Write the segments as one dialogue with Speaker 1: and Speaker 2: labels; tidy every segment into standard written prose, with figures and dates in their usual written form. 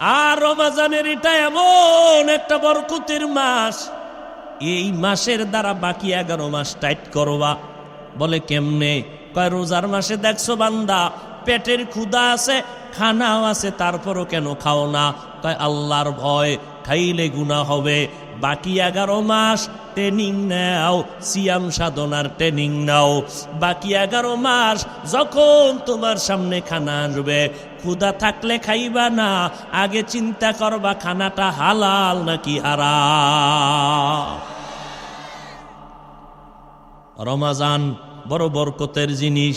Speaker 1: আর রমজানের এটা এমন একটা বরকতের মাস, এই মাসের দ্বারা বাকি 11 মাস টাইট করবা। বলে কেমনে? কয় রোজার মাসে দেখছো বান্দা পেটের ক্ষুধা আছে, খানাও আছে, তারপরও কেন খাও না? কয় আল্লাহর ভয়, খাইলে গুনাহ হবে। বাকি 11 মাস ট্রেনিং নাও, সিয়াম সাধনার ট্রেনিং নাও। বাকি 11 মাস যখন তোমার সামনে খানা আসবে, ক্ষুধা থাকলে খাইবা না, আগে চিন্তা করবা খানাটা হালাল নাকি হারাম। রমজান বড় বরকতের জিনিস,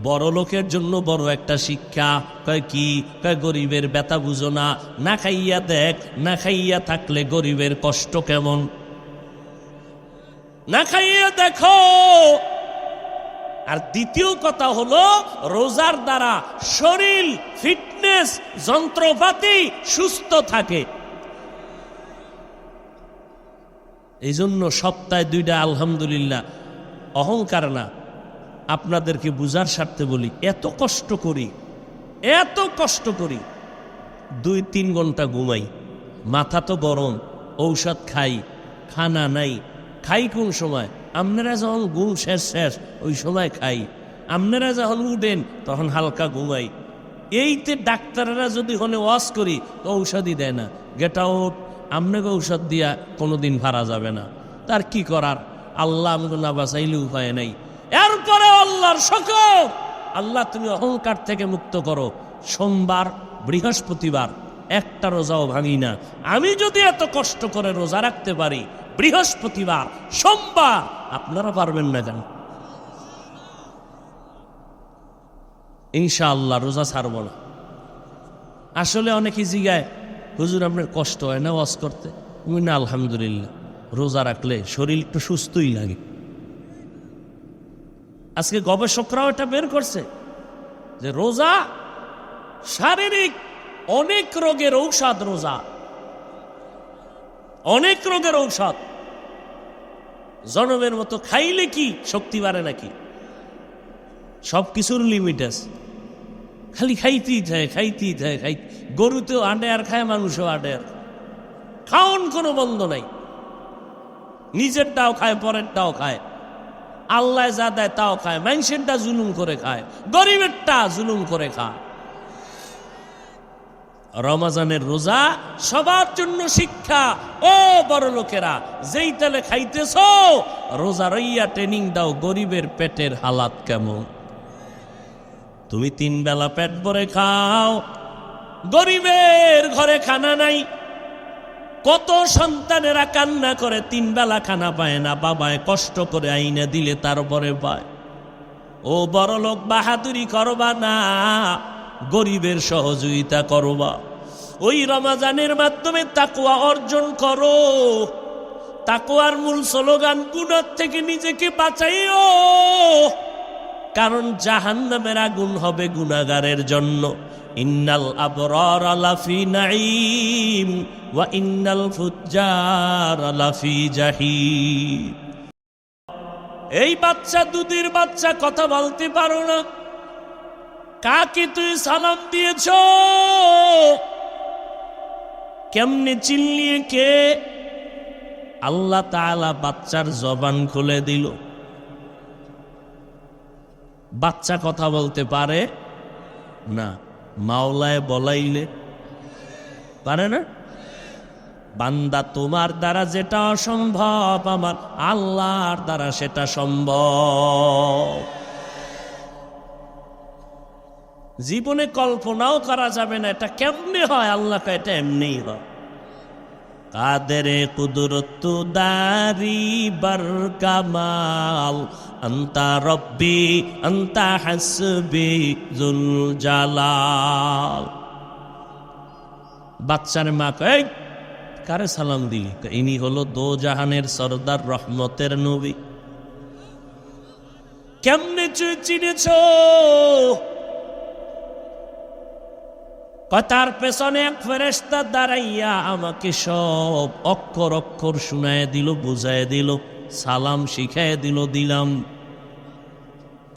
Speaker 1: বড় লোকের জন্য বড় একটা শিক্ষা। কয় কি? কয় গরিবের ব্যথা বুঝো না, না খাইয়া দেখ, না খাইয়া থাকলে গরিবের কষ্ট কেমন, না খাইয়া দেখো। আর দ্বিতীয় কথা হলো রোজার দ্বারা শরীর ফিটনেস, যন্ত্রপাতি সুস্থ থাকে। এই জন্য সপ্তাহে 2টা আলহামদুলিল্লাহ। অহংকার না, আপনাদেরকে বুঝার স্বার্থে বলি, এত কষ্ট করি, 2-3 ঘন্টা ঘুমাই, মাথা তো গরম, ঔষধ খাই, খানা নাই। খাই কোন সময়? আপনারা যখন ঘুম শেষ ওই সময় খাই, আপনারা যখন উঠেন তখন হালকা ঘুমাই। এইতে ডাক্তাররা যদি হনে ওয়াশ করি তো ঔষধই দেয় না, গেট আউট, আপনাকে ঔষধ দিয়া কোনোদিন ভাড়া যাবে না। তার কি করার? আল্লাহ আমাকে না বাঁচাইলে উপায় নাই। এরপরে আল্লাহর শুকর, আল্লাহ তুমি অহংকার থেকে মুক্ত করো। সোমবার, বৃহস্পতিবার একটা রোজাও ভাঙি না। আমি যদি এত কষ্ট করে রোজা রাখতে পারি, বৃহস্পতিবার, সোমবার, আপনারা পারবেন না কেন? ইনশাআল্লাহ রোজা ছাড়ব না। আসলে অনেকে জিগায়, হুজুর আপনার কষ্ট হয় না ওয়াজ করতে? না, আলহামদুলিল্লাহ, রোজা রাখলে শরীর একটু সুস্থই লাগে। আজকে গবেষকরাও এটা বের করছে যে রোজা শারীরিক অনেক রোগের ঔষধ। রোজা অনেক রোগের ঔষধ। জনমের মতো খাইলে কি শক্তি বাড়ে নাকি? সবকিছুর লিমিট আছে, খালি খাইতেই থাকে। গরুতেও আডেয়ার খায়, মানুষও আডেয়ার, খাওন কোনো বন্ধ নাই। নিজেরটাও খায়, পরেরটাও খায়, আল্লাহ যা দেয় তাও খায়, মানুষেরটা জুলুম করে খায়, গরিবেরটা জুলুম করে খায়। রমজানের রোজা সবার জন্য শিক্ষা। ও বড় লোকেরা, যেই তেলে খাইতেছ রোজা রইয়া ট্রেনিং দাও, গরিবের পেটের হালাত কেমন। তুমি 3 বেলা পেট ভরে খাও, গরিবের ঘরে খানা নাই। কত সন্তানেরা কান্না করে 3 বেলা খানা পায় না, বাবায় কষ্ট করে আইনা দিলে তারপরে পায়। ও বড় লোক, বাহাদুরি করবা না, গরিবের সহযোগিতা করবা। ওই রমজানের মাধ্যমে তাকওয়া অর্জন করো। তাকওয়ার মূল স্লোগান, গুনাহ থেকে নিজেকে বাঁচাইও, কারণ জাহান্নামের আগুন হবে গুনাহগারের জন্য। ইন্নাল আবরারা লাফি নাঈম ওয়া ইন্নাল ফুজ্জারা লাফি জাহিম। এই বাচ্চা, দুধের বাচ্চা, কথা বলতে পারো না, কাকে তুই সালাম দিয়েছ? কেমনে চিনলিয়ে কে? আল্লাহ তাআলা বাচ্চার জবান খুলে দিল। বাচ্চা কথা বলতে পারে না, মাওলায় বলাইলে পারে না। বান্দা, তোমার দ্বারা যেটা অসম্ভব, আমার আল্লাহর দ্বারা সেটা সম্ভব। জীবনে কল্পনাও করা যাবে না এটা কেমনে হয়। আল্লাহ কয় এটা এমনিই হয়। কাদেরে কুদরত দারি বার কামাল, আন্তা রব্বি আন্তা হাসবি জুল জালাল। বাচ্চার মা কয়, কারে সালাম দিলি? ইনি হলো দো জাহানের সরদার, রহমতের নবী। কেমনে চিনেছ? তার পেছনে এক ফেরেশতা দাঁড়াইয়া আমাকে সব অক্ষর অক্ষর শুনায় দিল, বুঝায় দিল, সালাম শিখায় দিলাম।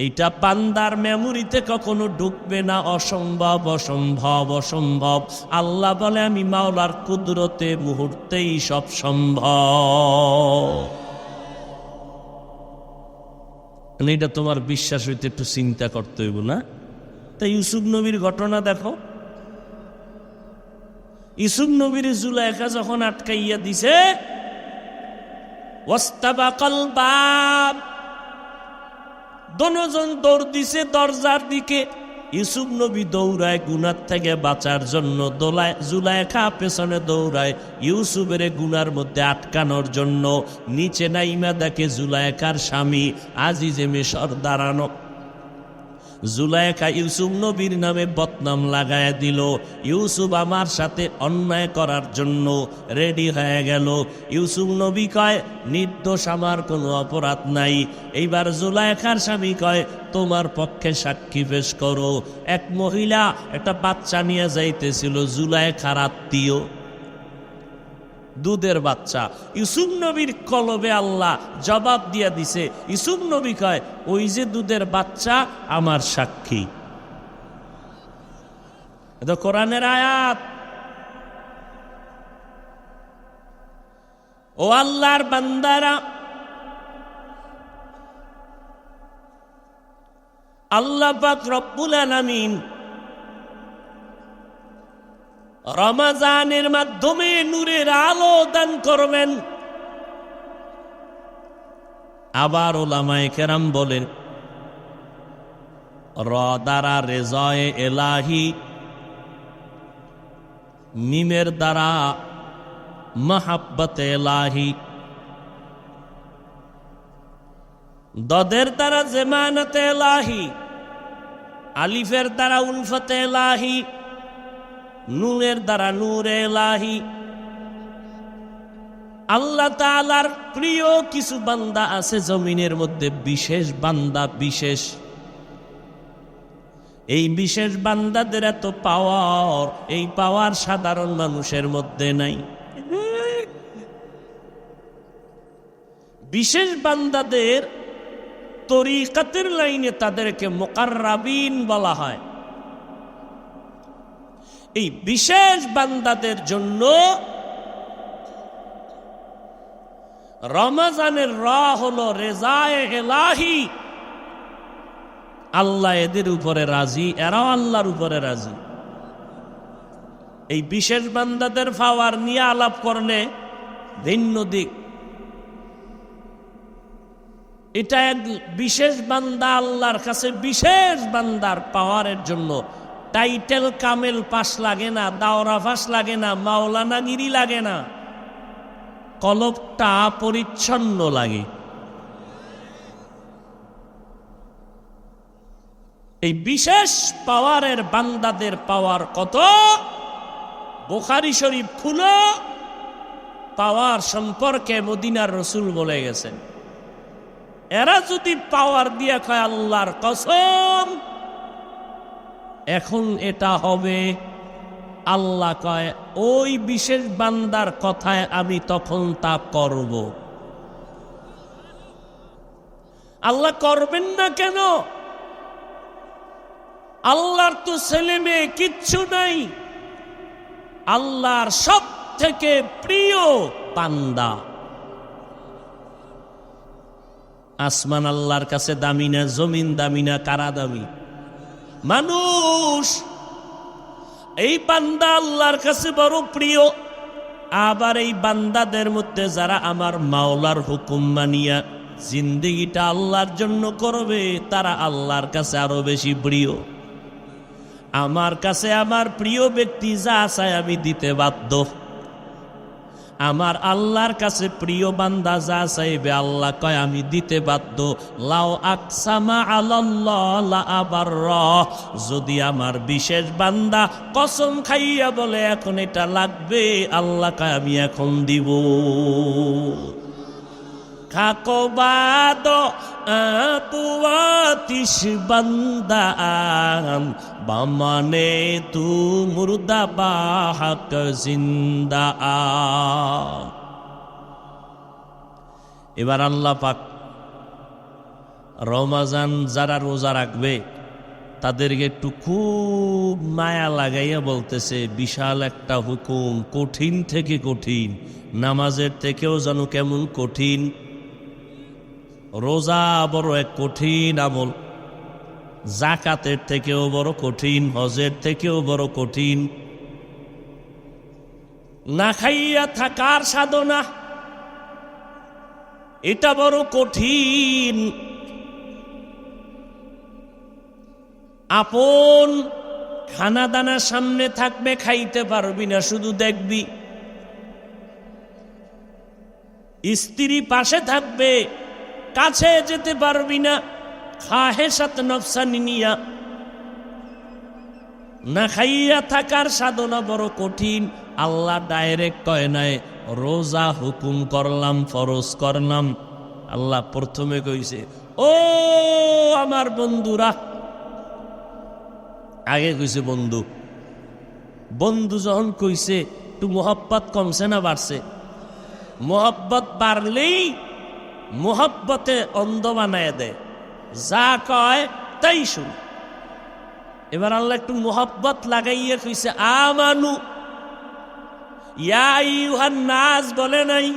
Speaker 1: এইটা বান্দার মেমোরিতে কখনো ঢুকবে না, অসম্ভব অসম্ভব অসম্ভব। আল্লাহ বলে আমি মাওলার কুদরতে মুহূর্তেই সব সম্ভব। এটা তোমার বিশ্বাস হইতে একটু চিন্তা করতে হইব না? তাই ইউসুফ নবীর ঘটনা দেখো। ইউসুফ নবীর জুলাইখা যখন আটকাইয়া দিছে, ওয়াস্তাবাকাল বাব, দনজন দৌড় দিছে দরজার দিকে। ইউসুফ নবী দৌড়ায় গুনার থেকে বাঁচার জন্য, জুলাইখা পেছনে দৌড়ায় ইউসুফের গুনার মধ্যে আটকানোর জন্য। নিচে নাইমা দেখে জুলাইখার স্বামী আজিজে মিশর দাঁড়ানো। জুলাইখা ইউসুফ নবীর নামে বদনাম লাগায় দিল। ইউসুফ আমার সাথে অন্যায় করার জন্য রেডি হয়ে গেল। ইউসুফ নবী কয় নির্দোষ, আমার কোনো অপরাধ নাই। এইবার জুলাইখার স্বামী কয় তোমার পক্ষে সাক্ষী পেশ করো। এক মহিলা একটা বাচ্চা নিয়ে যাইতেছিল, জুলাইখার আত্মীয়, দুধের বাচ্চা। ইউসুফ নবীর কলবে আল্লাহ জবাব দিয়া দিছে। ইউসুফ নবী কয় ওই যে দুধের বাচ্চা আমার সাক্ষী। এটা কোরআনের আয়াত। ও আল্লাহর বান্দারা, আল্লাহ পাক রব্বুল আলামিন রমজানের মাধ্যমে নূরের আলো দান করবেন। আবার ওলামায়ে কেরাম বলেন র দ্বারা রেজায়ে এলাহি, মিমের দ্বারা মাহাব্বতে এলাহি, দদের দ্বারা জেমানতে এলাহি, আলিফের দ্বারা উলফতে এলাহি, নূরের দ্বারা নূরে এলাহি। আল্লাহ তাআলার প্রিয় কিছু বান্দা আছে জমিনের মধ্যে, বিশেষ বান্দা, বিশেষ। এই বিশেষ বান্দাদের এত পাওয়ার, এই পাওয়ার সাধারণ মানুষের মধ্যে নাই। বিশেষ বান্দাদের তরিকাতের লাইনে তাদেরকে মুকাররাবিন বলা হয়। এই বিশেষ বান্দাদের জন্য রমজানের র হলো রেজায়ে এলাহি। আল্লাহ এদের উপরে রাজি, এরাও আল্লাহর উপরে রাজি। এই বিশেষ বান্দাদের পাওয়ার নিয়ে আলাপ করলে ভিন্ন দিক। এটা এক বিশেষ বান্দা আল্লাহর কাছে, বিশেষ বান্দার পাওয়ারের জন্য টাইটেল কামেল পাস লাগে না, দাওরা পাস লাগে না, মাওলানাগিরি লাগে না, কলবটা পরিচ্ছন্ন লাগে। এই বিশেষ পাওয়ারের বান্দাদের পাওয়ার কত, বুখারী শরীফ খুলো, পাওয়ার সম্পর্কে মদিনার রসুল বলে গেছেন। এরা যদি পাওয়ার দিয়ে কয় আল্লাহর কসম এখন এটা হবে, আল্লাহ কয় ওই বিশেষ বান্দার কথায় আমি তখন তা করব। আল্লাহ করবেন না কেন? আল্লাহর তো ছেলে মেয়ে কিচ্ছু নাই। আল্লাহর সব থেকে প্রিয় বান্দা। আসমান আল্লাহর কাছে দামি না, জমিন দামি না, কারা দামি? মানুষ। এই বান্দা আল্লাহর কাছে বড় প্রিয়। আবার এই বান্দাদের মধ্যে যারা আমার মাওলার হুকুম মানিয়া জিন্দেগিটা আল্লাহর জন্য করবে, তারা আল্লাহর কাছে আরো বেশি প্রিয়। আমার কাছে আমার প্রিয় ব্যক্তি যা চায় আমি দিতে বাধ্য। আমার আল্লাহর কাছে প্রিয় বান্দা যা চাইবে, আল্লাহ কয় আমি দিতে বাধ্য। লাউ আকসামা আলাল্লাহ লা আবাররা, যদি আমার বিশেষ বান্দা কসম খাইয়া বলে এখন এটা লাগবে, আল্লাহ কয় আমি এখন দিব। খাকবাদ আপুয়াতিস বান্দান বামানে তু মুর্দা বাহাক জিন্দা। এবার আল্লাহ পাক রমজান যারা রোজা রাখবে তাদেরকে একটু খুব মায়া লাগাইয়া বলতেছে, বিশাল একটা হুকুম, কঠিন থেকে কঠিন, নামাজের থেকেও যেন কেমন কঠিন। রোজা বড় এক কঠিন আমল, জাকাতের থেকেও বড় কঠিন, হজের থেকেও বড় কঠিন। না খাইয়া থাকার সাধনা, এটা বড় কঠিন। আপন খানা দানা সামনে থাকবে, খাইতে পারবি না, শুধু দেখবি। স্ত্রী পাশে থাকবে, কাছে যেতে পারবি না, খাহেসাত নফসানি নিয়া। না খাইয়া থাকার সাধনা বড় কঠিন। আল্লাহ ডাইরেক্ট কয় নাই রোজা হুকুম করলাম, ফরজ করলাম। আল্লাহ প্রথমে কইছে, ও আমার বন্ধুরা। আগে কইছে বন্ধু। বন্ধু যখন কইছে, একটু মোহাব্বত কমছে না বাড়ছে? মোহাব্বত বাড়লেই মোহাব্বতে অন্ধ বানায় দেয়, যা কয় তাই শুন। এবার আল্লাহ একটু মোহাব্বত লাগাইয়া কইছে আমানু, ইয়া আইয়ুহান নাস বলে নাই।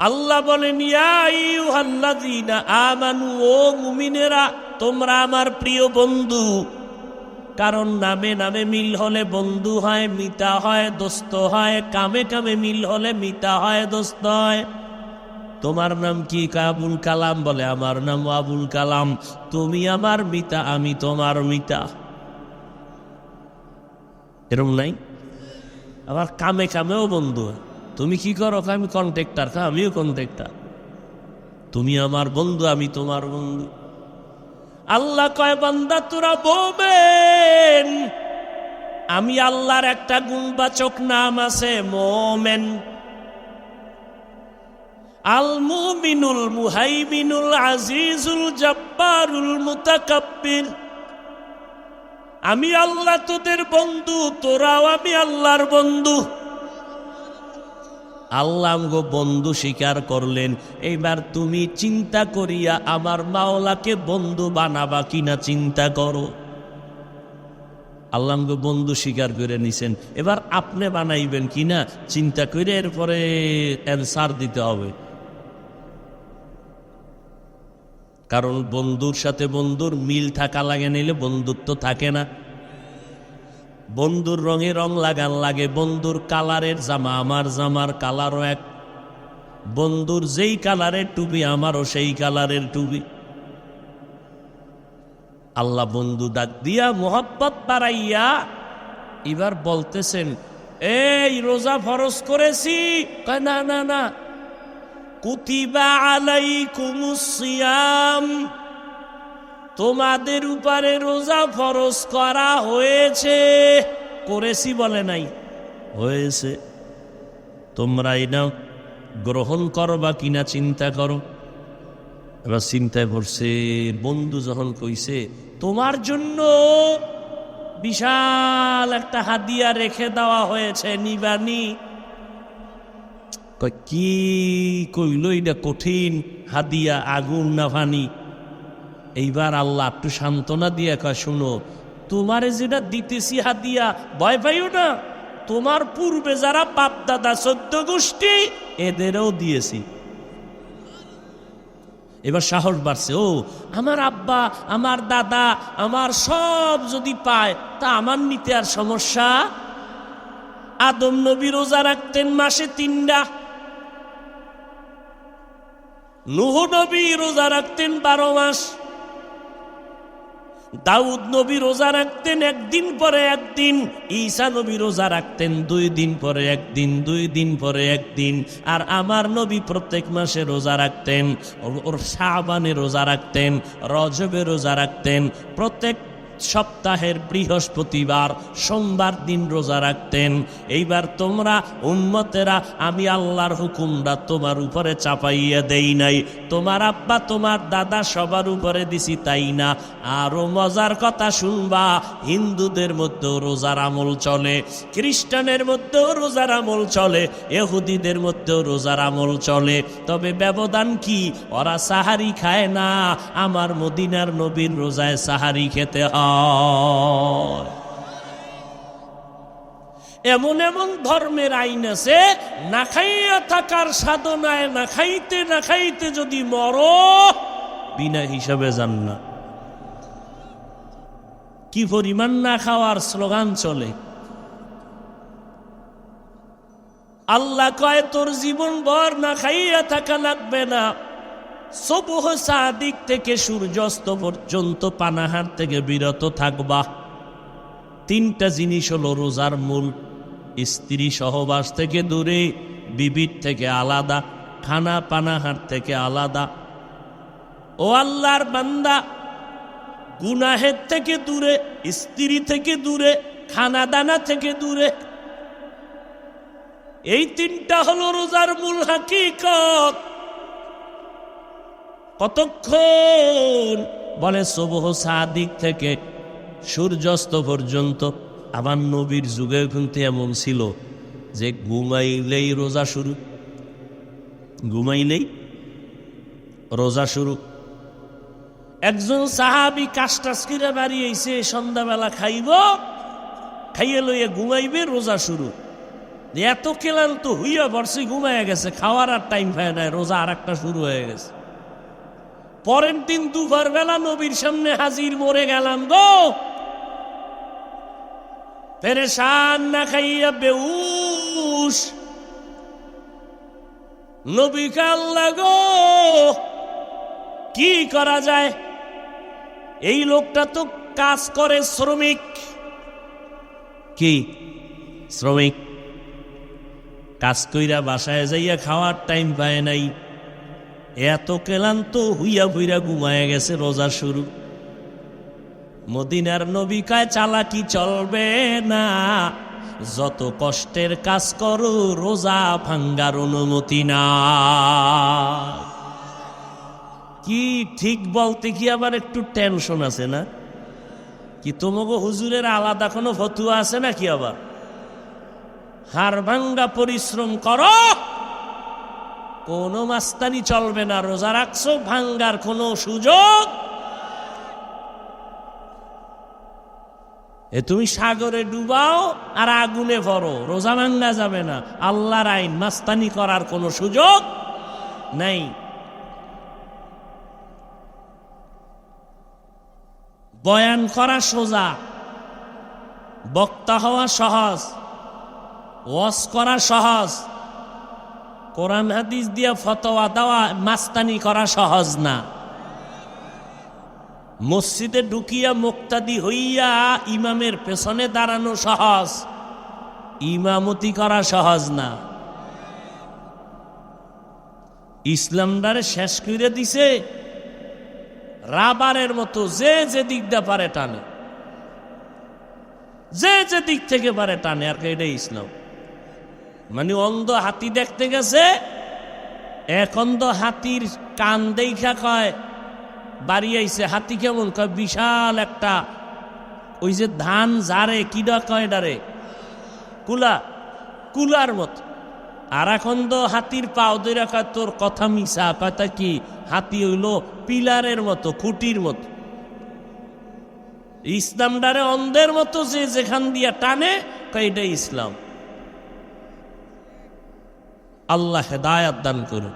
Speaker 1: আল্লাহ বলেন ইয়া আইয়ুহাল্লাযীনা আমানু, ও মুমিনেরা তোমরা আমার প্রিয় বন্ধু। কারণ নামে নামে মিল হলে বন্ধু হয়, মিতা হয়, দোস্ত হয়। কামে কামে মিল হলে মিতা হয়, দোস্ত হয়। তোমার নাম কি? আবুল কালাম। বলে আমার নাম আবুল কালাম। তুমি আমার মিতা, আমি তোমার মিতা। এরকম নাই? আবার কামে কামেও বন্ধু হয়। তুমি কি করো? আমি কন্ট্রাক্টর, আমিও কন্ট্রাক্টর। তুমি আমার বন্ধু, আমি তোমার বন্ধু। আল্লাহ কয় বান্দা তোরা মোমেন। আমি আল্লাহর একটা গুণবাচক নাম আছে, মোমেন। আল মুমিনুল মুহাইমিনুল আজিজুল জব্বারুল মুতাকাব্বির। আমি আল্লাহ তোদের বন্ধু, তোরাও আমি আল্লাহর বন্ধু। আল্লাহ আমগো বন্ধু স্বীকার করলেন। এইবার তুমি চিন্তা করিয়া আমার মাওলাকে বন্ধু বানাবা কিনা চিন্তা করো। আল্লাহ আমগো বন্ধু স্বীকার করে নিছেন, এবার আপনি বানাইবেন কিনা চিন্তা করে এরপরে অ্যানসার দিতে হবে। কারণ বন্ধুর সাথে বন্ধুর মিল থাকা লাগে, নিলে বন্ধুত্ব থাকে না। বন্ধুর রঙে রং লাগান লাগে। বন্ধুর কালারের জামা আমার জামার কালারও এক। বন্ধুর যেই কালারের টুপি আমারও সেই কালারের টুপি। আল্লাহ বন্ধু ডাক দিয়া মোহাব্বত বাড়াইয়া এবার বলতেছেন, এই রোজা ফরজ করেছি। না না না, কুতিবা আলাইকুমুস সিয়াম, তোমাদের উপরে রোজা ফরজ করা হয়েছে। করেছি বলে নাই, হয়েছে। তোমরা এটা গ্রহণ করবা কিনা চিন্তা করো। এবার চিন্তায় পড়ছে। বন্ধু যখন কইছে তোমার জন্য বিশাল একটা হাদিয়া রেখে দেওয়া হয়েছে, নিবানি। কি কইল? এটা কঠিন হাদিয়া, আগুন না পানি? এইবার আল্লাহ একটু সান্ত্বনা দিয়ে কয়, শুনো, তোমারে যেটা দিতেছি হাদিয়া, ভয় পাইও না। তোমার পূর্বে যারা বাপ দাদা 14 গোষ্ঠী, এদেরও দিয়েছি। এবার সাহস বাড়ছে। ও আমার আব্বা, আমার দাদা, আমার সব যদি পায়, তা আমার নিতে আর সমস্যা? আদম নবী রোজা রাখতেন মাসে 3টা, নূহ নবী রোজা রাখতেন 12 মাস, দাউদ নবী রোজা রাখতেন 1 দিন পরে 1 দিন, ঈসা নবী রোজা রাখতেন 2 দিন পরে 1 দিন, 2 দিন পরে 1 দিন। আর আমার নবী প্রত্যেক মাসে রোজা রাখতেন। ওর শাবানে রোজা রাখতেন, রজবে রোজা রাখতেন, প্রত্যেক সপ্তাহের বৃহস্পতিবার সোমবার দিন রোজা রাখতেন। এইবার তোমরা উম্মতেরা আমি আল্লাহর হুকুমটা তোমার উপরে চাপাইয়া দেই নাই, তোমার আব্বা তোমার দাদা সবার উপরে দিছি তাই না, আরো মজার কথা শুনবা, হিন্দুদের মধ্যেও রোজার আমল চলে, খ্রিস্টানের মধ্যেও রোজার আমল চলে, ইহুদিদের মধ্যেও রোজার আমল চলে। তবে ব্যবধান কি? ওরা সাহারি খায় না, আমার মদিনার নবীর রোজায় সাহারি খেতে হয়। এমন এমন ধর্মের আইন আছে, না খাইয়া থাকার সাধনায় না খাইতে না খাইতে যদি মরো বিনা হিসাবে যান না। কি পরিমাণ না খাওয়ার স্লোগান চলে। আল্লাহ কয় তোর জীবন ভর না খাইয়া থাকা লাগবে না, সুবহ সাদিক থেকে সূর্যাস্ত পর্যন্ত পানাহার থেকে বিরত থাকবা। তিনটা জিনিস হলো রোজার মূল: স্ত্রী সহবাস থেকে দূরে, বিবির থেকে আলাদা, খানা পানাহার থেকে আলাদা। ও আল্লাহর বান্দা, গুনাহের থেকে দূরে, স্ত্রী থেকে দূরে, খানা দানা থেকে দূরে। এই তিনটা হলো রোজার মূল হাকিকত। কতক্ষণ? বলে সুবহ সাদিক থেকে সূর্যাস্ত পর্যন্ত। আমার নবীর যুগে কিন্তু এমন ছিল যে ঘুমাইলেই রোজা শুরু, ঘুমাইলেই রোজা শুরু। একজন সাহাবী কাজটাজ করে বাড়ি আইছে, সন্ধ্যাবেলা খাইব, খাইয়ে লইয়া ঘুমাইবে, রোজা শুরু। এত ক্লান্ত হইয়া বর্ষি ঘুমাইয়া গেছে, খাওয়ার আর টাইম পায় নাই, রোজা আর একটা শুরু হয়ে গেছে। পরের দিন দুপুর বেলা নবীর সামনে হাজির, মরে গেলাম গো, পেরেশান, না খাইয়া বেহুশ। নবীকে আল্লাহ গো কি করা যায়? এই লোকটা তো কাজ করে, শ্রমিক। কি শ্রমিক? কাজ কইরা বাসায় যাইয়া খাওয়ার টাইম পায় নাই, এত ক্লান্ত হুইয়া ভুইরা ঘুমায় গেছে, রোজা শুরু। মদিনার নবী কয় চালাকি চলবে না, যত কষ্টের কাজ করো রোজা ভাঙ্গার অনুমতি না। কি ঠিক বলতে কি আবার একটু টেনশন আছে না? কি তোমাকে হুজুরের আলাদা কোনো ফতুয়া আছে নাকি? আবার হাড় ভাঙ্গা পরিশ্রম করো, কোনো মাস্তানি চলবে না, রোজা রাখছো, ভাঙ্গার কোনো সুযোগ। তুমি সাগরে ডুবাও আর আগুনে ভরো, রোজা ভাঙ্গা যাবে না। আল্লাহর আইন, মাস্তানি করার কোনো সুযোগ নাই। বয়ান করা সোজা, বক্তা হওয়া সহজ, ওয়াজ করা সহজ, কোরআন হাদিস দিয়া ফতোয়া দেওয়া, মাস্তানি করা সহজ না। মসজিদে ঢুকিয়া মুক্তাদি হইয়া ইমামের পেছনে দাঁড়ানো সহজ, ইমামতি করা সহজ না। ইসলামটারে শেষ করে দিছে রাবারের মতো, যে যে দিক দিয়ে পারে টানে, যে যে দিক থেকে পারে টানে। আর এটাই ইসলাম। মানে অন্ধ হাতি দেখতে গেছে, এক অন্ধ হাতির কান দেখা কয় বাড়ি আইছে। হাতি কেমন? কয় বিশাল একটা, ওই যে ধান জারে কিডা কয় ডারে, কুলা, কুলার মতো। আর এখন তো হাতির পাও ধরে কয় তোর কথা মিশা। কথা কি? হাতি হইল পিলারের মতো, খুঁটির মতো। ইসলামটারে অন্ধের মতো যে যেখান দিয়া টানে, কয় এটাই ইসলাম। আল্লাহ হেদায়াত দান করুন।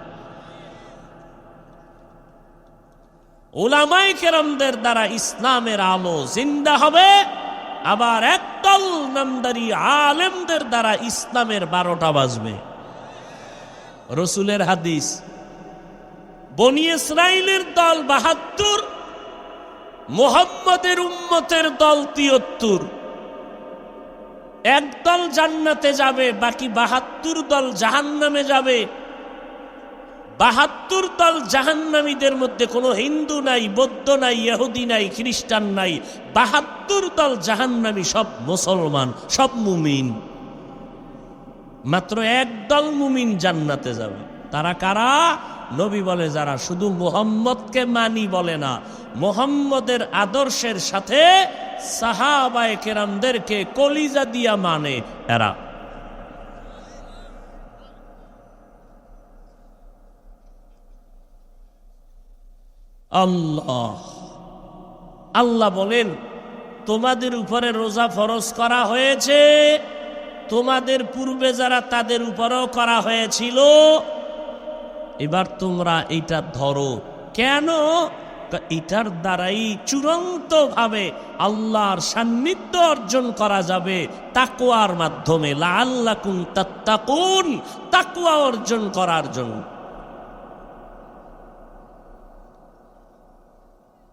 Speaker 1: উলামায়ে কেরামদের দ্বারা ইসলামের আলো জিন্দা হবে, আবার একদল নামদারি আলেমদের দ্বারা ইসলামের 12টা বাজবে। রসুলের হাদিস, বনি ইসরাইলের দল 72, মুহাম্মদের উম্মতের দল 73। একদল জান্নাতে যাবে, বাকি 72 দল জাহান্নামে যাবে। ৭২ দল জাহান্নামীদের মধ্যে কোনো হিন্দু নাই, বৌদ্ধ নাই, ইহুদি নাই, খ্রিস্টান নাই। ৭২ দল জাহান্নামী, সব মুসলমান, সব মুমিন। মাত্র এক দল মুমিন জান্নাতে যাবে। তারা কারা? নবী বলে যারা শুধু মুহাম্মদকে মানি বলে না, মুহাম্মদের আদর্শের সাথে সাহাবায়ে কেরামদেরকে কলিজা দিয়া মানে এরা। আল্লাহ আল্লাহ বলেন, তোমাদের উপরে রোজা ফরজ করা হয়েছে, তোমাদের পূর্বে যারা তাদের উপরেও করা হয়েছিল। এবার তোমরা এটা ধরো। কেন? এটার দ্বারাই চূড়ান্ত ভাবে আল্লাহর সান্নিধ্য অর্জন করা যাবে তাকওয়ার মাধ্যমে। লাআল্লাকুম তাত্তাকুন, তাকওয়া অর্জন করার জন্য।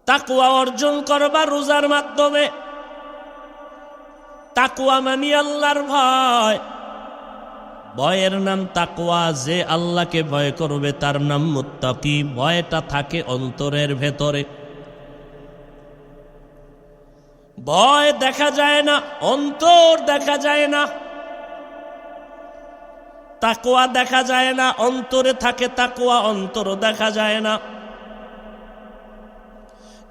Speaker 1: তাকওয়া অর্জন করবা রোজার মাধ্যমে। তাকওয়া মানে আল্লাহর ভয়। ভয়ের নাম তাকওয়া। যে আল্লাহকে ভয় করবে তার নাম মুত্তাকি। ভয়টা থাকে অন্তরের ভেতরে। ভয় দেখা যায় না, অন্তর দেখা যায় না। তাকওয়া দেখা যায় না, অন্তরে থাকে তাকওয়া, অন্তরও দেখা যায় না।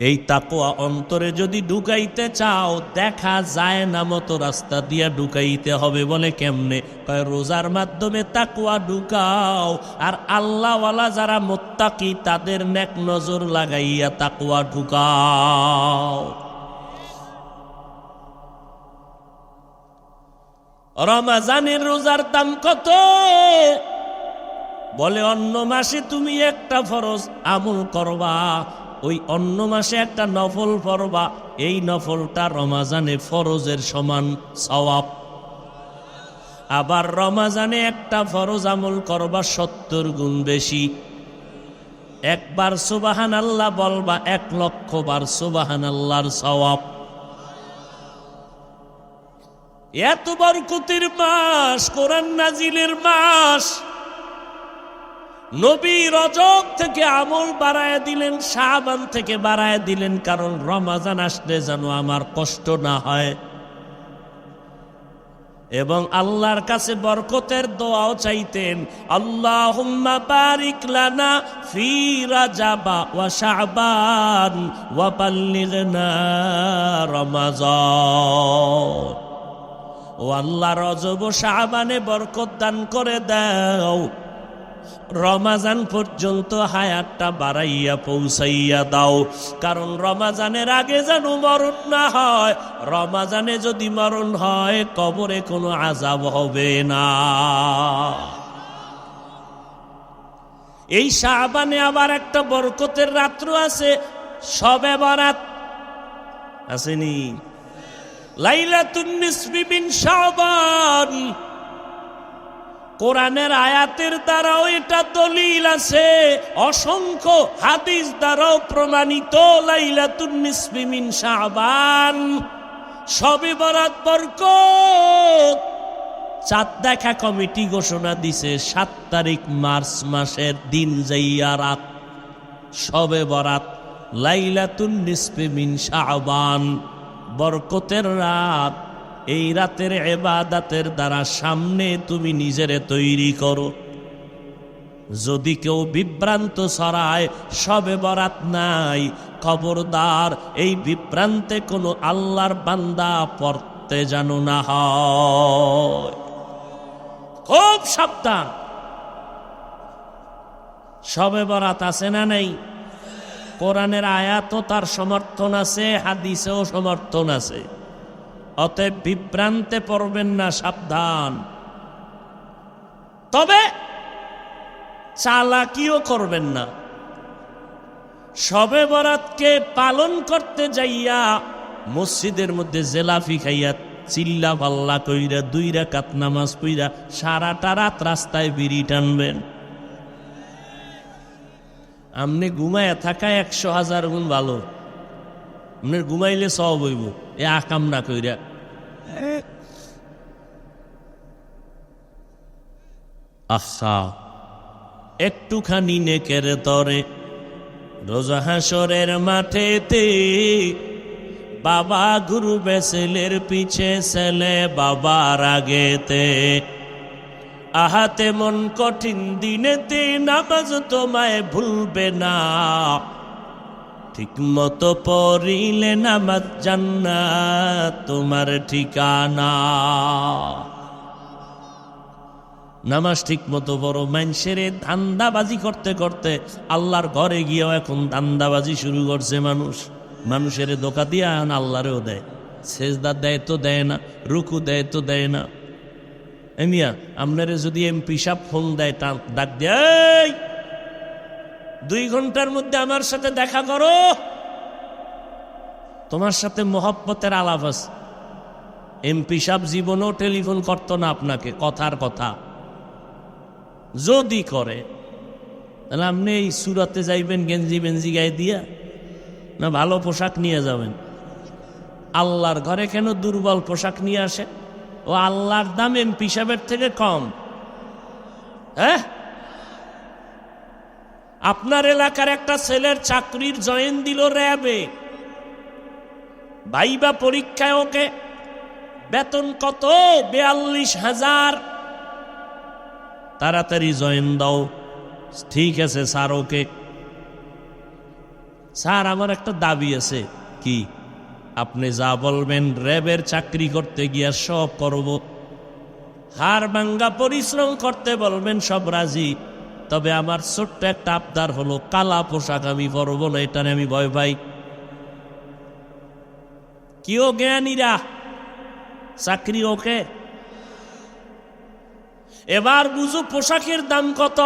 Speaker 1: এই তাকওয়া অন্তরে যদি ঢুকাইতে চাও, দেখা যায় না মতো রাস্তা দিয়া ঢুকাইতে হবে। বলে কেমনে? কয় রোজার মাধ্যমে তাকওয়া ঢুকাও। আর আল্লাহওয়ালা যারা মুত্তাকি তাদের নেক নজর লাগাইয়া তাকওয়া ঢুকাও। রমজানের রোজার দাম কত? বলে অন্য মাসে তুমি একটা ফরজ আমল করবা, ওই অন্য মাসে একটা নফল পড়বা, এই নফলটা রমজানে ফরজের সমান সওয়াব। আবার রমজানে একটা ফরজ আমল করবা ৭০ গুণ বেশি। একবার সুবহানাল্লাহ বলবা ১,০০,০০০ বার সুবহানাল্লাহর সওয়াব। এত বরকতের মাস, কোরআন নাজিলের মাস। নবী রজব থেকে আমল বাড়ায় দিলেন, শাবান থেকে বাড়ায় দিলেন, কারণ রমজান আসলে যেন আমার কষ্ট না হয়। এবং আল্লাহর কাছে বরকতের দোয়াও চাইতেন, আল্লাহুম্মা বারিক লানা ফি রাজাবা ওয়া শাবান ওয়া বাল্লিগনা রমাজান। ও আল্লাহ, রজব ও শাবানে বরকত দান করে দাও, রমাজান পর্যন্ত হায়াতটা বাড়াইয়া পৌঁছাইয়া দাও। কারণ রমাজানের আগে যেন মরণ না হয়। রমাজানে যদি মরণ হয়, কবরে কোনো আযাব হবে না। এই শাবানে আবার একটা বরকতের রাত্র আছে, শবে বরাত আসেনি? লাইলাতুন নিসফি মিন শাবান। কোরআনের আয়াতের দ্বারাও এটা দলিল আছে, অসংখ্য হাদিস দ্বারাও প্রমাণিত। লাইলাতুন নিসফি মিন শাবান, শবে বরাত বরকত। চাঁদ দেখা কমিটি ঘোষণা দিছে ৭ তারিখ মার্চ মাসের দিন যাইয়া রাত, শবে বরাত, লাইলাতুন নিসফি মিন শাবান, বরকতের রাত। এই রাতের ইবাদতের দ্বারা সামনে তুমি নিজেরে তৈরি করো। যদি কেউ বিভ্রান্ত ছড়ায় শবে বরাত নাই, খবরদার এই বিভ্রান্তে কোনো আল্লাহর বান্দা পড়তে যেন না হয়। খুব সাবধান। শবে বরাত আছে না নাই? কোরআনের আয়াতও তার সমর্থন আছে, হাদিসেও সমর্থন আছে। অতএব বিভ্রান্তে পড়বেন না, সাবধান। তবে চালাকিও করবেন না। শবে বরাতকে পালন করতে যাইয়া মসজিদের মধ্যে জেলাফি খাইয়া, চিল্লা পাল্লা কইরা, 2 রাকাত নামাজ পইরা সারাটা রাত রাস্তায় বিড়ি টানবেন। আমনে ঘুমায়া থাকা 100,000 গুণ ভালো। আপনার ঘুমাইলে সব হইব, এ আকাম না কইরা। আহা, একটুখানি নেকের তরে রোজা হাসরের মাঠেতে বাবা ঘুরবে ছেলের পিছে, ছেলে বাবার আগেতে। আহাতে মন কঠিন দিনেতে নামাজ তোমায় ভুলবে না, ঠিক মতো পড়িলে নামাজ জান্নাত তোমার ঠিকানা। নামাজ ঠিক মতো বড় মানুষের ধান্দাবাজি করতে করতে আল্লাহর ঘরে গিয়েও এখন ধান্দাবাজি শুরু করছে মানুষ। মানুষের ধোঁকা দিয়ে এখন আল্লাহরেও দেয়, সেজদা দেয় তো দেয় না, রুকু দেয় তো দেয় না। মিয়া আপনারে যদি এমপি সাহেব ফোন দেয়, ডাক দেয় 2 ঘন্টার মধ্যে আমার সাথে দেখা করো, তোমার সাথে মহব্বতের আলাপ আছে। এমপি সাহেব জীবনেও টেলিফোন করতো না আপনাকে, কথার কথা। যদি করে তাহলে আপনি এই সুরাতে যাইবেন গেঞ্জি বেঞ্জি গায়ে দিয়া, না ভালো পোশাক নিয়ে যাবেন? আল্লাহর ঘরে কেন দুর্বল পোশাক নিয়ে আসে? ও আল্লাহর দাম এমপি সাহেবের থেকে কম? হ্যাঁ, আপনার এলাকার একটা ছেলের চাকরির জয়েন দিল র্যাবে, ভাইবা পরীক্ষায় ওকে বেতন কত? 42,000। তাড়াতাড়ি জয়েন দাও। ঠিক আছে স্যার, ওকে। স্যার আমার একটা দাবি আছে। কি? আপনি যা বলবেন, র্যাবের চাকরি করতে গিয়া সব করব। হাড় ভাঙ্গা পরিশ্রম করতে বলবেন, সব রাজি। তবে আমার ছোট্ট একটা আবদার হলো, কালা পোশাক আমি পরব না, এটা আমি ভয় পাই। কিও জ্ঞানীরা, চাকরি ওকে। এবার বুঝো পোশাকের দাম কত।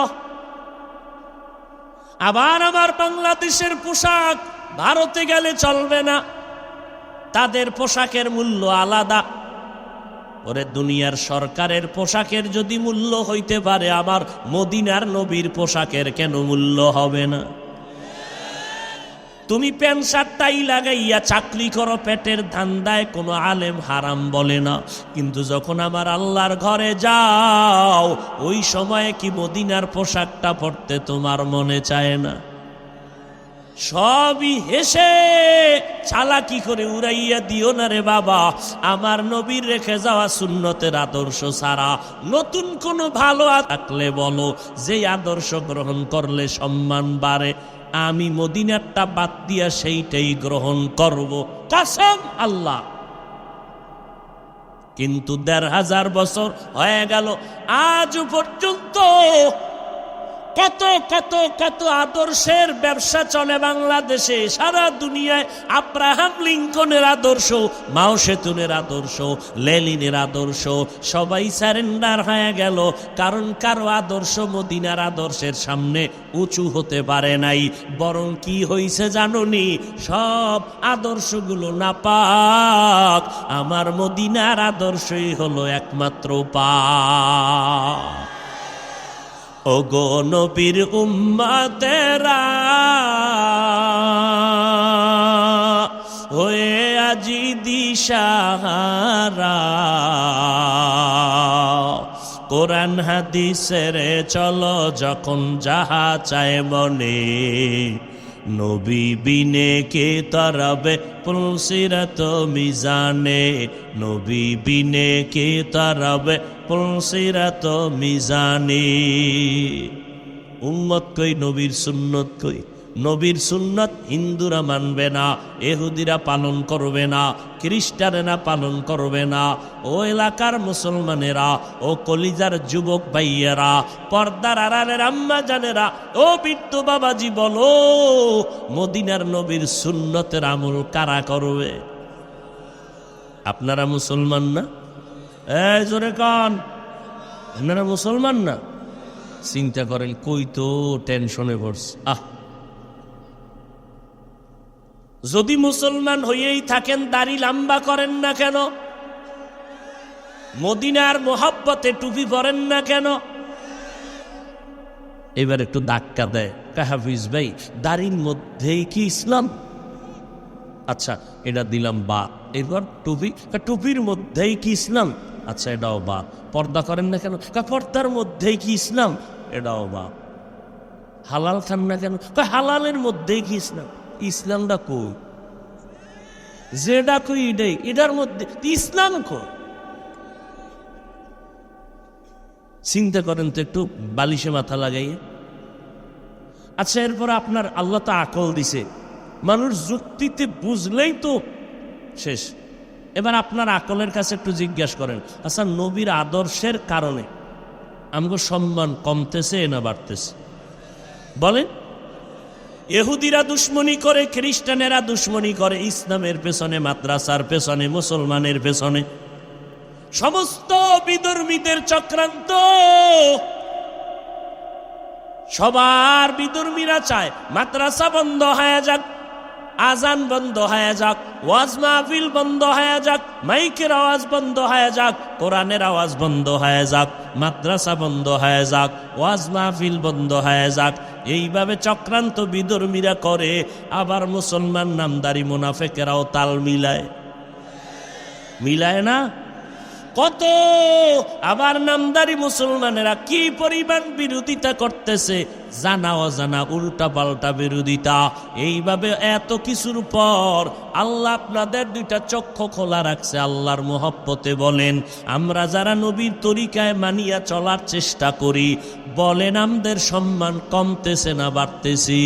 Speaker 1: আবার আমার বাংলাদেশের পোশাক ভারতে গেলে চলবে না, তাদের পোশাকের মূল্য আলাদা। ওরে দুনিয়ার সরকারের পোশাকের যদি মূল্য হইতে পারে, আমার মদিনার নবীর পোশাকের কেন মূল্য হবে না? তুমি প্যান্ট শার্টটাই লাগাইয়া চাকরি করো পেটের ধান্দায়, কোনো আলেম হারাম বলে না। কিন্তু যখন আমার আল্লাহর ঘরে যাও, ওই সময়ে কি মদিনার পোশাকটা পরতে তোমার মনে চায় না? সবই হেসে চালাকি করে উড়াইয়া দিও না রে বাবা। আমার নবীর রেখে যাওয়া সুন্নতের আদর্শ ছাড়া নতুন কোনো ভালো থাকলে বলো, যে আদর্শ গ্রহণ করলে সম্মান বাড়ে। আমি মদিনারটা বাদ দিয়া সেইটাই গ্রহণ করব, কসম আল্লাহ। কিন্তু 1500 বছর হয়ে গেল, আজ পর্যন্ত কত কত কত আদর্শের ব্যবসা চলে বাংলাদেশে। সারা দুনিয়ায় আব্রাহাম লিঙ্কনের আদর্শ, মাও সেতুনের আদর্শ, লেনিনের আদর্শ সবাই সারেন্ডার হয়ে গেল, কারণ কারো আদর্শ মদিনার আদর্শের সামনে উঁচু হতে পারে নাই। বরং কি হইছে জানোনি? সব আদর্শগুলো নাপাক, আমার মদিনার আদর্শই হলো একমাত্র পাক। ওগো নবীর উম্মতেরা, হয়ে আজি দিশাহারা, কোরআন হাদিসের চলো যখন যাহা চায় মনে, নবী বিনে কে তরবে পুলসিরাত মিজানে, নবী বিনে কে তরবে পুলসিরাত মিজানে। উম্মত কই, নবীর সুন্নত কই? নবীর সুন্নত হিন্দুরা মানবে না, এহুদিরা পালন করবে না, খ্রিস্টানেরা পালন করবে না। ও এলাকার মুসলমানেরা, ও কলিজার যুবক ভাইয়েরা, পর্দার আড়ালের আম্মা জানেরা, ও বৃদ্ধ বাবাজি, বলো মদিনার নবীর সুন্নতের আমল কারা করবে? আপনারা মুসলমান না? এই জোরে কান, আপনারা মুসলমান না? চিন্তা করেন, কই তো টেনশনে পড়ছে। যদি মুসলমান হইয়েই থাকেন, দাড়ি লম্বা করেন না কেন? মদিনার মোহাব্বতে টুপি পরেন না কেন? এবার একটু ধাক্কা দেয়, হাফিজ ভাই দাড়ির মধ্যেই কি ইসলাম? আচ্ছা এটা দিলাম বা। এবার টুপি, টুপির মধ্যেই কি ইসলাম? আচ্ছা এটাও বা। পর্দা করেন না কেন? পর্দার মধ্যেই কি ইসলাম? এটাও বা। হালাল খান না কেন? হালালের মধ্যেই কি ইসলাম? ইসলামটা কই? যেটা কই এটাই, এটার মধ্যে ইসলাম কই? চিন্তা করেন তো একটু, বালিশে মাথা লাগাইয়ে। আচ্ছা, এরপর আপনার আল্লাহ তো আকল দিছে, মানুষ যুক্তিতে বুঝলেই তো শেষ। এবার আপনার আকলের কাছে একটু জিজ্ঞাসা করেন, আচ্ছা নবীর আদর্শের কারণে আমগো সম্মান কমতেছে না বাড়তেছে? বলেন। ইহুদিরা দুশ্মনী করে, খ্রিস্টানেরা দুশ্মনী করে ইসলামের পেছনে, মাদ্রাসার পেছনে, মুসলমানের পেছনে, সমস্ত বিধর্মীদের চক্রান্ত। সবার বিধর্মীরা চায় মাদ্রাসা বন্ধ হয়ে যাক, আজান বন্ধ হয়ে যাক, ওয়াজ মাহফিল বন্ধ হয়ে যাক, মাইকের আওয়াজ বন্ধ হয়ে যাক, কোরআনের আওয়াজ বন্ধ হয়ে যাক, মাদ্রাসা বন্ধ হয়ে যাক, ওয়াজ মাহফিল বন্ধ হয়ে যাক। এইভাবে চক্রান্ত বিধর্মীরা করে। আবার মুসলমান নামদারি মুনাফেকেরাও তাল মিলায়, মিলায় না? কত আবার নামদারি মুসলমানেরা কি পরিমাণ বিরোধিতা করতেছে, জানা অজানা উল্টা পাল্টা বিরোধিতা। এইভাবে এত কিছুর পর আল্লাহ আপনাদের দুইটা চক্ষু খোলা রাখছে। আল্লাহর মহব্বতে বলেন, আমরা যারা নবীর তরিকায় মানিয়া চলার চেষ্টা করি, বলেন আমাদের সম্মান কমতেছে না বাড়তেছি?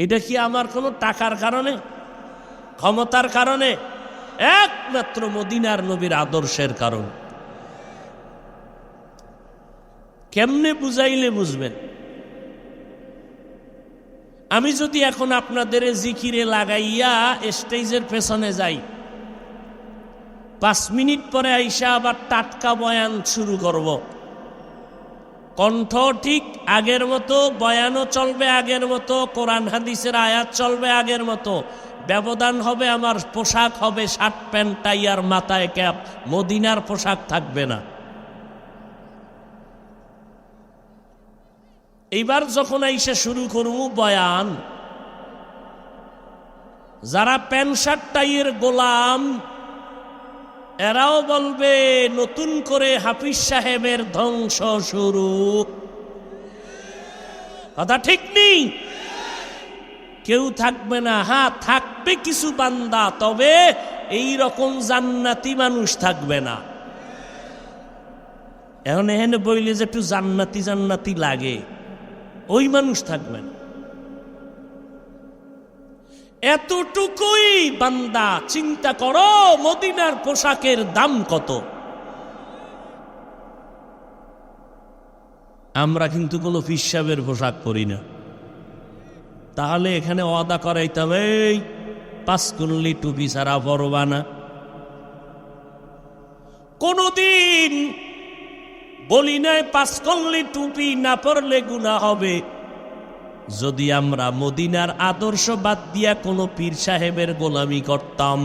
Speaker 1: এটা কি আমার কোনো টাকার কারণে, ক্ষমতার কারণে? একমাত্র মদিনার নবীর আদর্শের কারণ। কেমনে বুঝাইলে বুঝবেন? আমি যদি এখন আপনাদের জিকিরে লাগাইয়া স্টেজের পেছনে যাই, 5 মিনিট পরে আইসা আবার টাটকা বয়ান শুরু করব, কণ্ঠ ঠিক আগের মতো, বয়ানও চলবে আগের মতো, কোরআন হাদিসের আয়াত চলবে আগের মতো, ব্যবধান হবে আমার পোশাক হবে শার্ট প্যান্ট টাই আর মাথায় ক্যাপ, মদিনার পোশাক থাকবে না। এইবার যখন আইসা শুরু করব বয়ান, যারা প্যান্ট শার্ট টাইয়ের গোলাম, এরাও বলবে নতুন করে হাফিজ সাহেবের ধ্বংস শুরু। কথা ঠিক নেই? কেউ থাকবে না। হ্যাঁ, থাকবে কিছু বান্দা, তবে এই রকম জান্নাতি মানুষ থাকবে না। এখন এখানে বইলে যে একটু জান্নাতি জান্নাতি লাগে, ওই মানুষ থাকবে না। এতটুকুই বান্দা চিন্তা করো, মদিনার পোশাকের দাম কত? আমরা কিন্তু কোনো ফিসাবের পোশাক পরি না। তাহলে এখানে ওয়াদা করাইতাম, এই 5 কুল্লি টুপি ছাড়া পরবা না। কোনদিন বলি নাই 5 কুল্লি টুপি না পরলে গুনাহ হবে। যদি আমরা মদিনার আদর্শ বাদ দিয়া কোনো পীর সাহেবের গোলামি করতাম,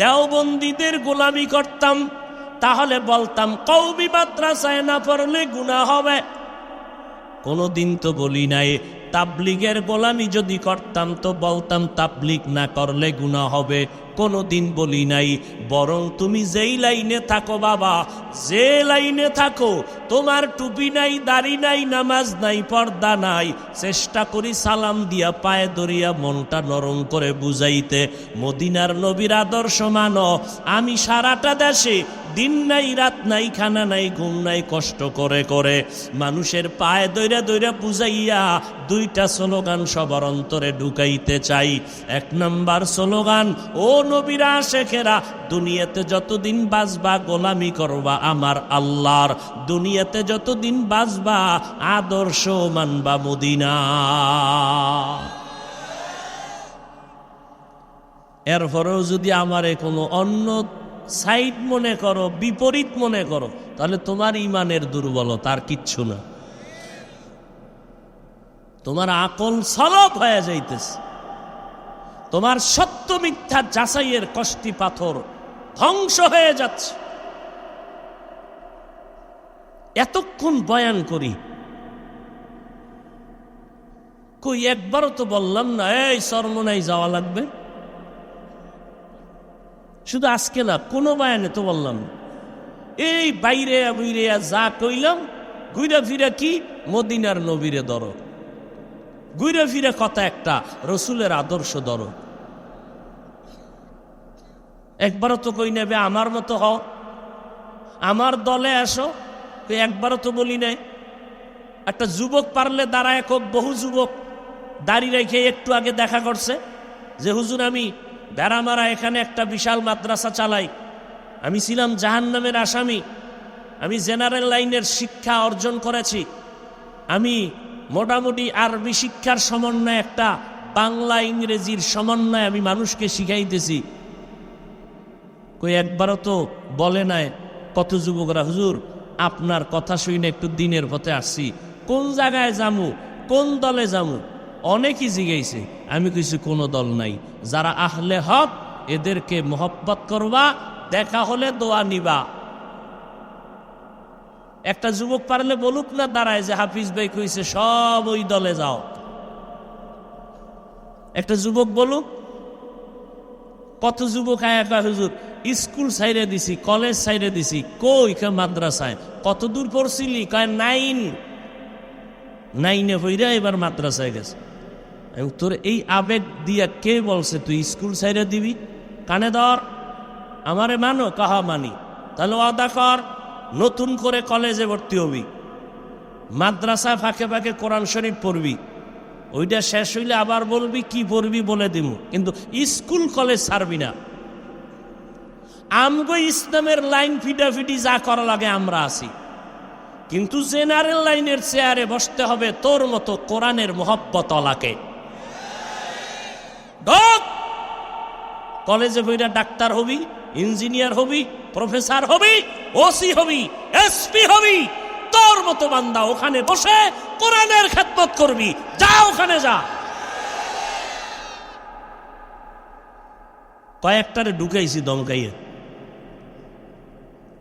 Speaker 1: দেওবন্দীদের গোলামি করতাম, তাহলে বলতাম কওমি মাদ্রাসায় না পড়লে গুনাহ হবে। কোনদিন তো বলি নাই। তাবলিগের গোলামি যদি করতাম তো বলতাম তাবলিগ না করলে গুনাহ হবে। কোনদিন বলি নাই। বরং তুমি যেই লাইনে থাকো বাবা, যে লাইনে থাকো, তোমার টুপি নাই, দাড়ি নাই, নামাজ নাই, পর্দা নাই, চেষ্টা করি সালাম দিয়া পায়ে ধরিয়া মনটা নরম করে বুঝাইতে, মদিনার নবীর আদর্শ মানো। আমি সারাটা দেশে দিন নাই রাত নাই, খানা নাই, ঘুম নাই, কষ্ট করে করে মানুষের পায়ে দইরা দইরা বুঝাইয়া 2টা স্লোগান সবার অন্তরে ঢুকাইতে চাই। 1 নাম্বার স্লোগান, ও নবীরা আশেখেরা, দুনিয়াতে যতদিন বাঁচবা গোলামি করবা আমার আল্লাহর, দুনিয়াতে যতদিন বাঁচবা আদর্শ মানবা মদিনা। এরপরেও যদি আমারে কোনো অন্য সাইড মনে করো, বিপরীত মনে করো, তাহলে তোমার ইমানের দুর্বলতা, আর কিচ্ছু না। তোমার আকল সলব হয়ে যাইতেছে, তোমার সত্য মিথ্যা যাচাইয়ের কষ্টি পাথর ধ্বংস হয়ে যাচ্ছে। এতক্ষণ বয়ান করি, কই একবারও তো বললাম না এই চরমনাই যাওয়া লাগবে। শুধু আজকে না, কোনো বয়ানে তো বললাম না। এই বাইরে বুইরে যা কইলাম ঘুরে ফিরে কি মদিনার নবীরে ধরো, ঘুরে ফিরে কথা একটা রসুলের আদর্শ ধরো। একবারও তো কই নেবে আমার মতো হও, আমার দলে আসো, একবারও তো বলি নাই। একটা যুবক পারলে দাঁড়ায় কোক, বহু যুবক দাঁড়িয়ে রেখে একটু আগে দেখা করছে যে হুজুর আমি বেড়ামারা এখানে একটা বিশাল মাদ্রাসা চালাই, আমি ছিলাম জাহান্নামের আসামি, আমি জেনারেল লাইনের শিক্ষা অর্জন করেছি, আমি মোটামুটি আরবি শিক্ষার সমন্বয়ে একটা বাংলা ইংরেজির সমন্বয়ে আমি মানুষকে শিখাইতেছি। কই একবারও তো বলে নাই কত যুবকরা হুজুর আপনার কথা শুনে একটু দিনের পথে আসছি, কোন জায়গায় যামু, কোন দলে যামু, অনেকই জিজ্ঞাসে। আমি কিছু কোনো দল নাই, যারা আহলে হক এদেরকে মোহব্বত করবা, দেখা হলে দোয়া নিবা। একটা যুবক পারলে বলুক না দাঁড়ায় যে হাফিজ ভাই কইছে সব ওই দলে যাও, একটা যুবক বলুক। কত যুবক আয়া কয় হুজুর স্কুল সাইরে দিছি, কলেজ সাইরে দিছি, কই কে মাদ্রাসায়, কত দূর পড়ছিলি, কয় নাইনে হইরা এবার মাদ্রাসায় গেছে। তোর এই আবেগ দিয়া কে বলছে তুই স্কুল সাইরে দিবি? কানে ধর, আমারে মানো, কাহা মানি, তাহলে ওয়াদা কর নতুন করে কলেজে ভর্তি হবি, মাদ্রাসা ফাঁকে ফাঁকে কোরআন শরীফ পড়বি, ওইটা শেষ হইলে আবার বলবি কি পড়বি বলে দিব, কিন্তু স্কুল কলেজ ছাড়বি না। আমগো ইসলামের লাইন ফিটাফিটি যা করা লাগে আমরা আছি, কিন্তু জেনারেল লাইনের চেয়ারে বসতে হবে তোর মতো কোরআনের মোহব্বত ওয়ালাকে। কলেজে বইরা ডাক্তার হবি, ইঞ্জিনিয়ার হবি, প্রফেসর হবি, ওসি হবি, এসপি হবি, তোর মতো বান্দা ওখানে বসে কোরআনের খেদমত করবি, যা ওখানে যা। কয়েকটারে ঢুকাইছি দমকাইয়ে,